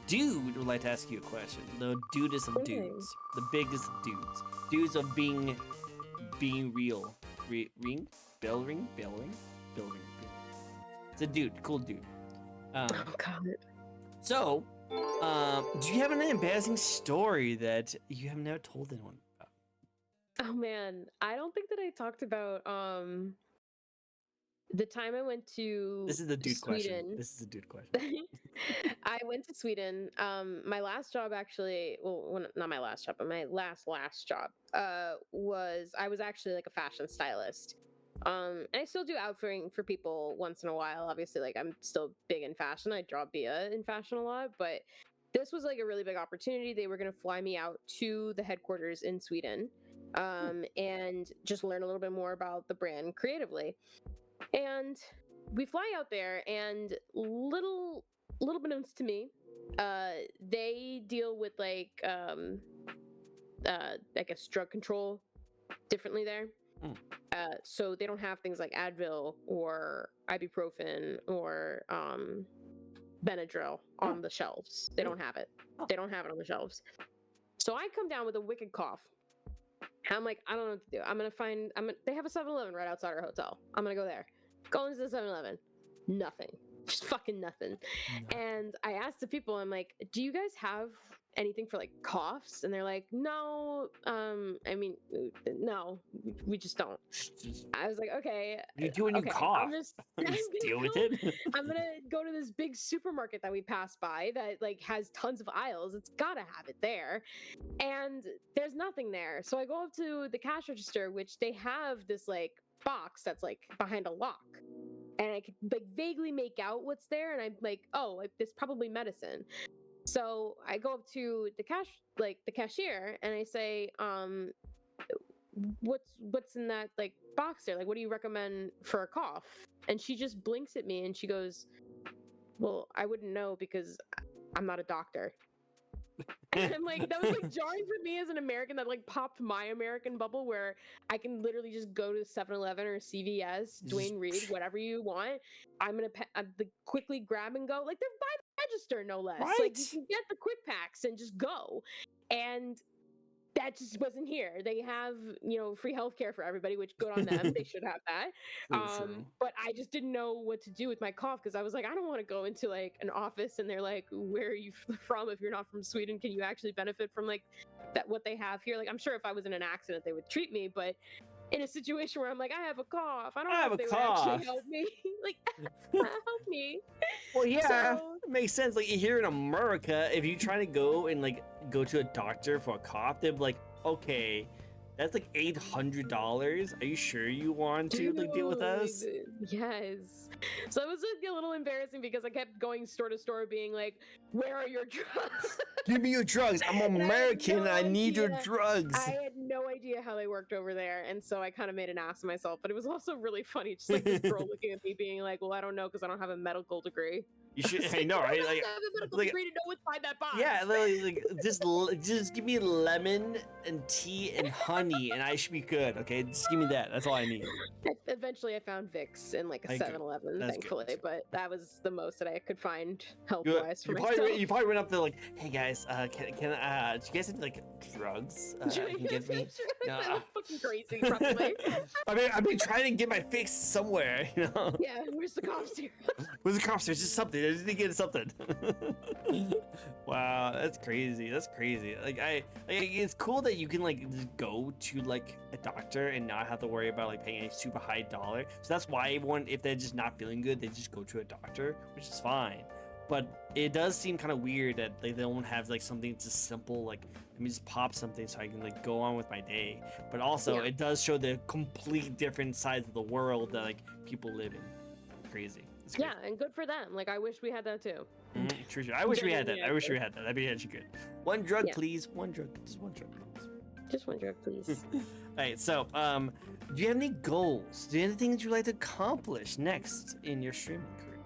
Dude would like to ask you a question. The dudest of Okay. dudes, the biggest of dudes, dudes of being real. Ring. It's a dude, cool dude. Oh God. So, do you have an embarrassing story that you have never told anyone about? Oh man, I don't think that I talked about The time I went to This is the dude question. Sweden, This is a dude question. I went to Sweden. My last job actually, well, not my last job, but my last job, was I was actually like a fashion stylist. And I still do outfitting for people once in a while. Obviously, like I'm still big in fashion. I draw Bia in fashion a lot, but this was like a really big opportunity. They were going to fly me out to the headquarters in Sweden, and just learn a little bit more about the brand creatively. And we fly out there, and little beknownst to me, they deal with like I guess drug control differently there. Mm. So they don't have things like Advil or ibuprofen or Benadryl on the shelves. They don't have it. Oh. They don't have it on the shelves. So I come down with a wicked cough. I'm like, I don't know what to do. They have a 7-Eleven right outside our hotel. I'm gonna go there. Go into the 7-Eleven. Nothing. Just fucking nothing. No. And I asked the people, I'm like, do you guys have anything for like coughs? And they're like, no, no, we just don't. I was like, okay. You do when you okay, cough. Just deal with it. I'm gonna go to this big supermarket that we passed by that like has tons of aisles. It's gotta have it there. And there's nothing there. So I go up to the cash register, which they have this like box that's like behind a lock. And I could like vaguely make out what's there, and I'm like, oh, like, this probably medicine. So I go up to the cashier, and I say, what's in that like box there? Like, what do you recommend for a cough? And she just blinks at me and she goes, well, I wouldn't know because I'm not a doctor. And I'm like, that was like jarring for me as an American. That like popped my American bubble where I can literally just go to 7-Eleven or CVS, Dwayne Reed, whatever you want. I'm gonna quickly grab and go. Like they're by the register, no less. Right. Like you can get the quick packs and just go. And that just wasn't here. They have, free healthcare for everybody, which good on them. They should have that. But I just didn't know what to do with my cough because I was like, I don't want to go into like an office and they're like, where are you from? If you're not from Sweden, can you actually benefit from like that what they have here? Like I'm sure if I was in an accident, they would treat me, but in a situation where I'm like, I have a cough, I don't know if they would actually help me. Like, help me. Well, yeah, it makes sense. Like here in America, if you try to go and like go to a doctor for a cough, they'd be like, okay, that's like $800. Are you sure you want to like deal with us? Yes. So it was like a little embarrassing because I kept going store to store being like, where are your drugs? Give me your drugs. I'm American. I need your drugs. I had no idea how they worked over there. And so I kind of made an ass of myself. But it was also really funny. Just like this girl looking at me being like, well, I don't know because I don't have a medical degree. You should. I know, right? Like, I have a medical degree to know what's inside that box. Yeah, like just give me lemon and tea and honey, and I should be good. Okay, just give me that. That's all I need. Eventually, I found Vicks in like a 7-Eleven, thankfully, good. But that was the most that I could find health-wise for myself. You probably went up there like, hey guys, can do you guys need like drugs? Can you give me? I'm fucking crazy, probably. I've been trying to get my fix somewhere, you know. Yeah, where's the cough syrup? Where's the cough syrup? Just something. I just need to get something. Wow, that's crazy. That's crazy. Like it's cool that you can like just go to like a doctor and not have to worry about like paying a super high dollar. So that's why everyone, if they're just not feeling good, they just go to a doctor, which is fine. But it does seem kind of weird that they don't have like something just simple like let me just pop something so I can like go on with my day. But also it does show the complete different sides of the world that like people live in. Crazy. Yeah, and good for them. Like I wish we had that too. True. I wish we had that. I wish we had that. That'd be actually good. One drug, please. One drug. Just one drug, please. Just one drug, please. All right. So, do you have any goals? Do you have anything that you'd like to accomplish next in your streaming career?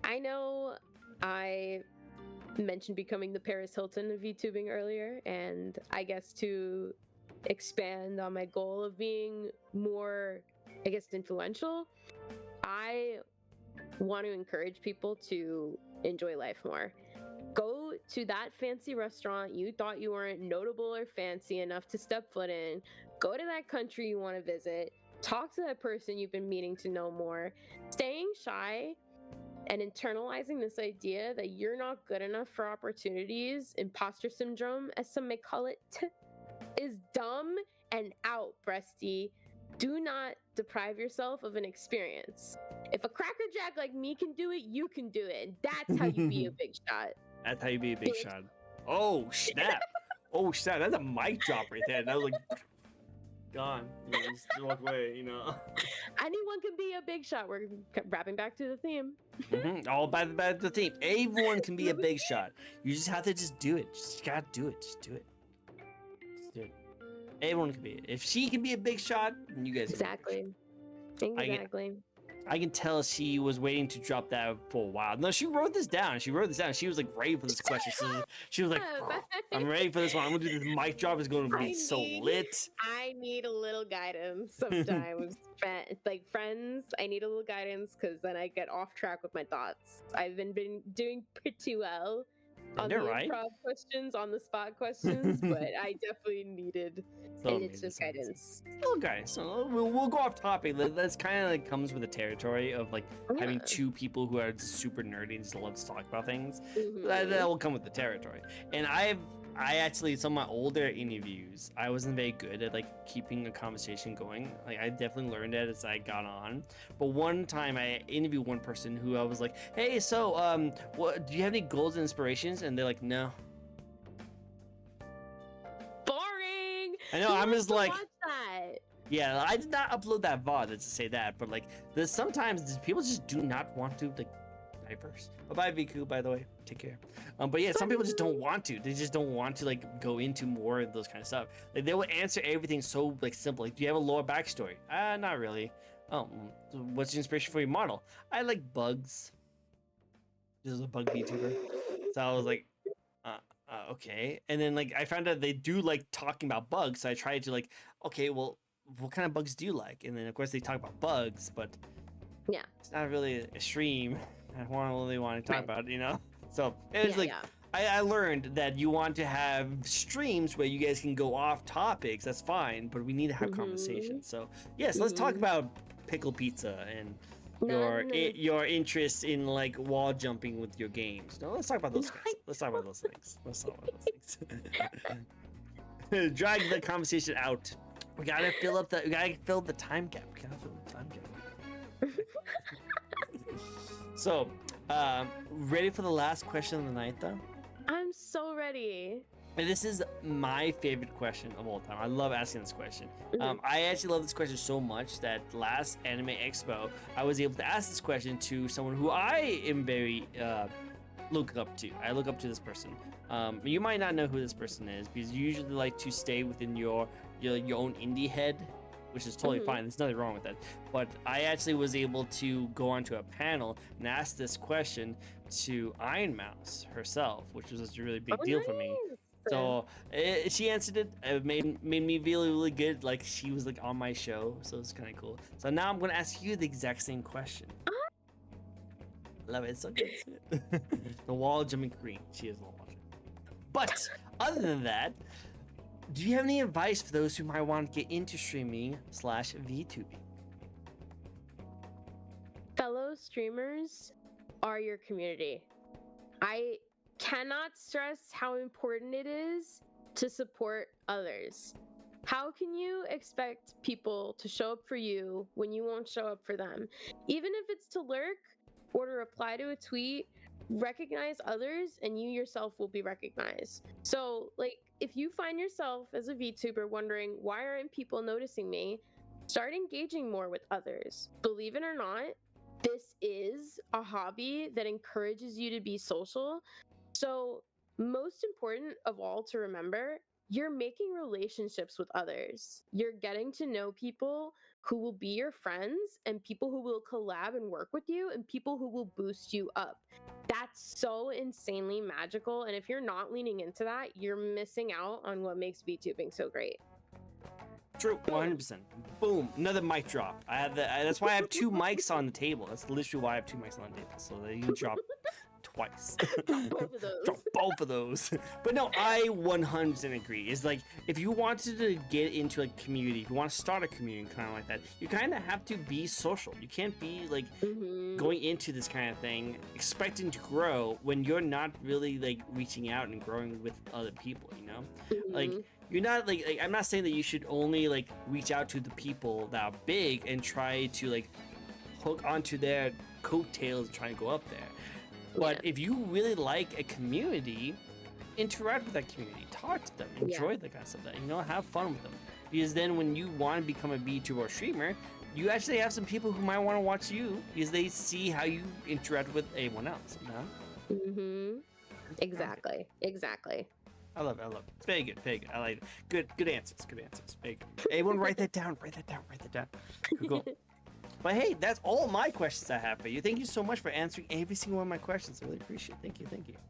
I know I mentioned becoming the Paris Hilton of VTubing earlier, and I guess to expand on my goal of being more, I guess, influential, I want to encourage people to enjoy life more. Go to that fancy restaurant you thought you weren't notable or fancy enough to step foot in. Go to that country you want to visit. Talk to that person you've been meaning to know more. Staying shy and internalizing this idea that you're not good enough for opportunities, imposter syndrome, as some may call it, is dumb and out, Breasty. Do not deprive yourself of an experience. If a crackerjack like me can do it, you can do it. And that's how you be a big shot. That's how you be a big Bitch. shot. Oh snap! Oh snap! That's a mic drop right there. That was like gone. You know, just walk away. You know. Anyone can be a big shot. We're wrapping back to the theme. All by the theme. Everyone can be a big shot. You just have to just do it. Just gotta do it. Just do it. Just do it. Everyone can be it. If she can be a big shot, then you guys. Exactly. Exactly. I can tell she was waiting to drop that for a while. No, she wrote this down. She was like ready for this question. She was like, I'm ready for this one. I'm gonna do this mic drop. It's gonna be so lit. I need a little guidance sometimes. Like friends, I need a little guidance because then I get off track with my thoughts. I've been doing pretty well on the improv questions, on the spot questions, but I definitely needed just guidance. Little guys, so we'll go off topic. That's kind of like comes with the territory of like having two people who are just super nerdy and just love to talk about things. That will come with the territory. And I actually, some of my older interviews, I wasn't very good at like keeping a conversation going. Like I definitely learned that as I got on. But one time I interviewed one person who I was like, hey, so what do you have any goals and inspirations? And they're like, no. Boring. I know. I'm just like, watch that. Yeah, I did not upload that VOD to say that, but like, there's sometimes people just do not want to like diverse. Bye, Viku. By the way, take care. But yeah, some people just don't want to. They just don't want to like go into more of those kind of stuff. Like they will answer everything so like simple. Like, do you have a lore backstory? Not really. Oh, what's your inspiration for your model? I like bugs. This is a bug VTuber. So I was like, okay. And then like I found out they do like talking about bugs. So I tried to like, okay, well, what kind of bugs do you like? And then of course they talk about bugs, but yeah, it's not really a stream. I really want to talk about it, you know? So it was I learned that you want to have streams where you guys can go off topics. That's fine, but we need to have conversations. So yes, let's talk about pickle pizza and your interest in like wall jumping with your games. No, let's talk about those things. Let's talk about those things. Drag the conversation out. We gotta fill the time gap. So, ready for the last question of the night, though? I'm so ready. And this is my favorite question of all time. I love asking this question. I actually love this question so much that last Anime Expo, I was able to ask this question to someone who I am very look up to. I look up to this person. You might not know who this person is because you usually like to stay within your own indie head, which is totally fine. There's nothing wrong with that. But I actually was able to go onto a panel and ask this question to Iron Mouse herself, which was a really big deal for me. So she answered it. It made me feel really good. Like she was like on my show, so it's kind of cool. So now I'm gonna ask you the exact same question. Love it. It's so good. The wall jumping queen. She is a little watcher. But other than that, do you have any advice for those who might want to get into streaming / VTubing? Fellow streamers are your community. I cannot stress how important it is to support others. How can you expect people to show up for you when you won't show up for them? Even if it's to lurk or to reply to a tweet, recognize others and you yourself will be recognized. So, like, if you find yourself as a VTuber wondering, why aren't people noticing me? Start engaging more with others. Believe it or not, this is a hobby that encourages you to be social. So, most important of all to remember, you're making relationships with others. You're getting to know people who will be your friends and people who will collab and work with you and people who will boost you up. That's so insanely magical. And if you're not leaning into that, you're missing out on what makes VTubing so great. True, 100%. Boom, another mic drop. I have that's why I have two mics on the table. That's literally why I have two mics on the table, so that you can drop twice. Both of those. Drop both of those. But no, I 100% agree. It's like, if you wanted to get into a community, if you want to start a community kind of like that, you kind of have to be social. You can't be like going into this kind of thing expecting to grow when you're not really like reaching out and growing with other people, you know? Like, you're not like I'm not saying that you should only like reach out to the people that are big and try to like hook onto their coattails and try and go up there. But if you really like a community, interact with that community, talk to them, enjoy the kind of stuff, that have fun with them. Because then when you want to become a VTuber or streamer, you actually have some people who might want to watch you because they see how you interact with everyone else. Exactly. I love it. It's very good. I like it. Good answers. Very good. Everyone write that down. Write that down. Cool. But hey, that's all my questions I have for you. Thank you so much for answering every single one of my questions. I really appreciate it. Thank you.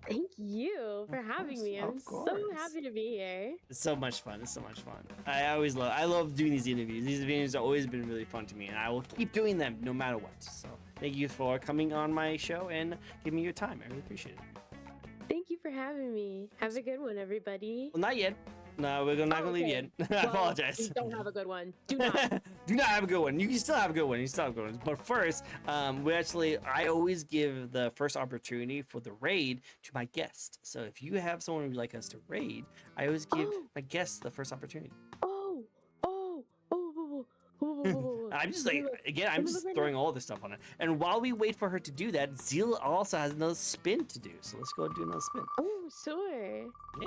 Thank you for having me. I'm so happy to be here. It's so much fun. I love doing these interviews. These interviews have always been really fun to me, and I will keep doing them no matter what. So thank you for coming on my show and giving me your time. I really appreciate it. Thank you for having me. Have a good one, everybody. Well, not yet. No, we're not gonna leave yet. I apologize. You don't have a good one. Do not. Do not have a good one. You can still have a good one. But first, I always give the first opportunity for the raid to my guest. So if you have someone who'd like us to raid, I always give my guests the first opportunity. I'm just throwing all this stuff on it. And while we wait for her to do that, Zeal also has another spin to do. So let's go do another spin. Oh, sure. Okay.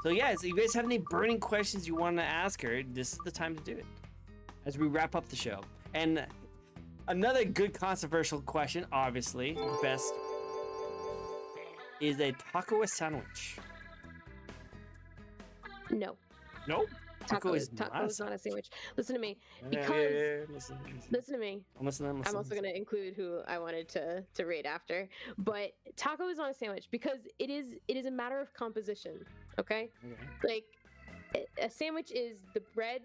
So yeah, so you guys have any burning questions you want to ask her, this is the time to do it. As we wrap up the show. And another good controversial question, obviously, the best, is a taco a sandwich? No. Nope. Taco is not a sandwich. Listen to me. Because listen to me. I'm listening. I'm also going to include who I wanted to rate after. But taco is not a sandwich because it is a matter of composition. Okay? Like a sandwich is the bread,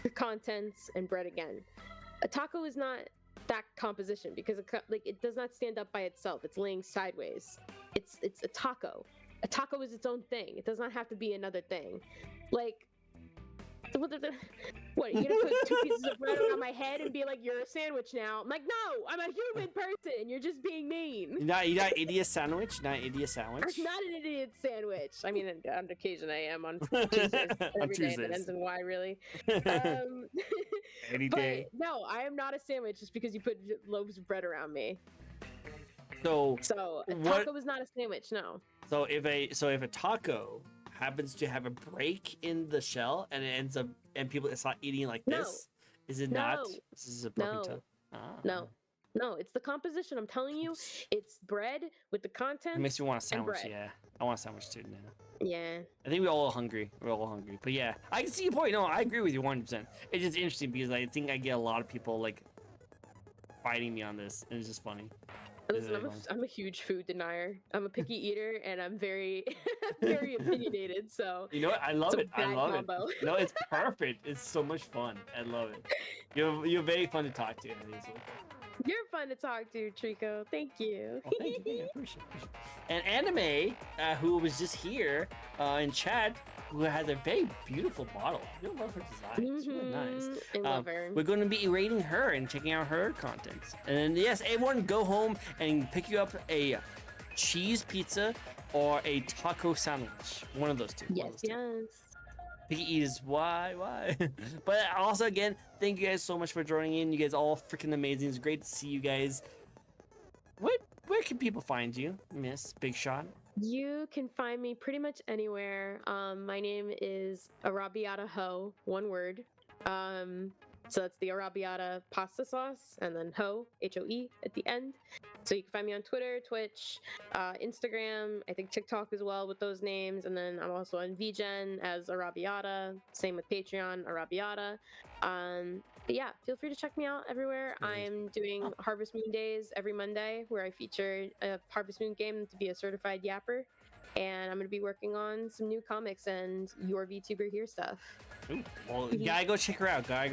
the contents, and bread again. A taco is not that composition because it does not stand up by itself. It's laying sideways. It's a taco. A taco is its own thing. It does not have to be another thing. Like, what, are you gonna put 2 pieces of bread around my head and be like, you're a sandwich now? I'm like, no, I'm a human person. You're just being mean. You're not idiot sandwich? Not idiot sandwich? I'm not an idiot sandwich. I mean, on occasion I am on Tuesdays. Every day that ends in Y, really. Any day. But no, I am not a sandwich just because you put loaves of bread around me. So a taco is not a sandwich, no. So if a taco happens to have a break in the shell and it ends up and people start eating like this, is it not? This is a broken taco. No, it's the composition. I'm telling you, it's bread with the content. It makes me want a sandwich. Yeah, I want a sandwich too now. Yeah. I think we're all hungry. But yeah, I can see your point. No, I agree with you 100%. It's just interesting because I think I get a lot of people like fighting me on this, and it's just funny. Listen, I'm a huge food denier. I'm a picky eater, and I'm very, very opinionated. So you know what? I love it. It. No, it's perfect. It's so much fun. I love it. You're very fun to talk to. You're fun to talk to, Trico. Thank you. Oh, thank you. I appreciate it. And Anime, who was just here in chat, who has a very beautiful bottle. I love her design. It's really nice. I love her. We're going to be rating her and checking out her content. And then, yes, everyone go home and pick you up a cheese pizza or a taco sandwich. One of those two. Yes. Picky eaters, why? But also, again, thank you guys so much for joining in. You guys all freaking amazing. It's great to see you guys. Where can people find you, Miss Big Shot? You can find me pretty much anywhere. My name is Arrabbiata Ho, one word. So that's the Arrabbiata pasta sauce, and then Ho, H-O-E, at the end. So you can find me on Twitter, Twitch, Instagram, I think TikTok as well with those names. And then I'm also on VGen as Arrabbiata. Same with Patreon, Arrabbiata. But yeah, feel free to check me out everywhere. I'm doing Harvest Moon Days every Monday, where I feature a Harvest Moon game to be a certified yapper. And I'm going to be working on some new comics and your VTuber here stuff. Ooh, well, gotta go check her out. I'm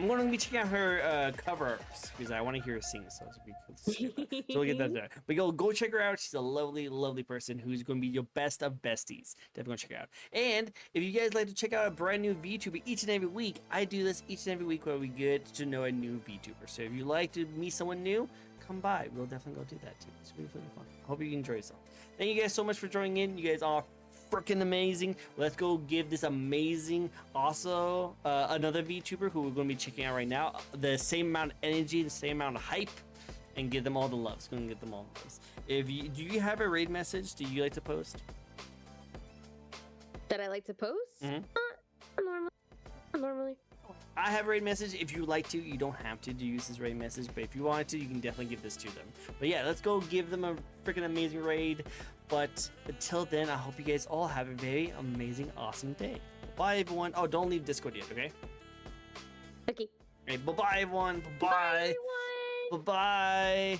going to be checking out her cover because I want to hear her sing. So it'll be cool to see that. So we'll get that there. But go check her out. She's a lovely, lovely person who's going to be your best of besties. Definitely go check her out. And if you guys like to check out a brand new VTuber each and every week, I do this each and every week where we get to know a new VTuber. So if you like to meet someone new, come by. We'll definitely go do that too. It's really fun. I hope you enjoy yourself. Thank you guys so much for joining in. You guys are freaking amazing. Let's go give this amazing, also another VTuber who we're going to be checking out right now the same amount of energy, the same amount of hype, and give them all the love. It's going to get them all the love. Do you have a raid message? Do you like to post? That I like to post? Normally. I have a raid message. If you like to, you don't have to use this raid message, but if you wanted to, you can definitely give this to them. But yeah, let's go give them a freaking amazing raid. But until then, I hope you guys all have a very amazing, awesome day. Bye, everyone. Oh, don't leave Discord yet, okay? Okay. All right, bye-bye, everyone. Bye, Bye-bye. everyone. Bye-bye.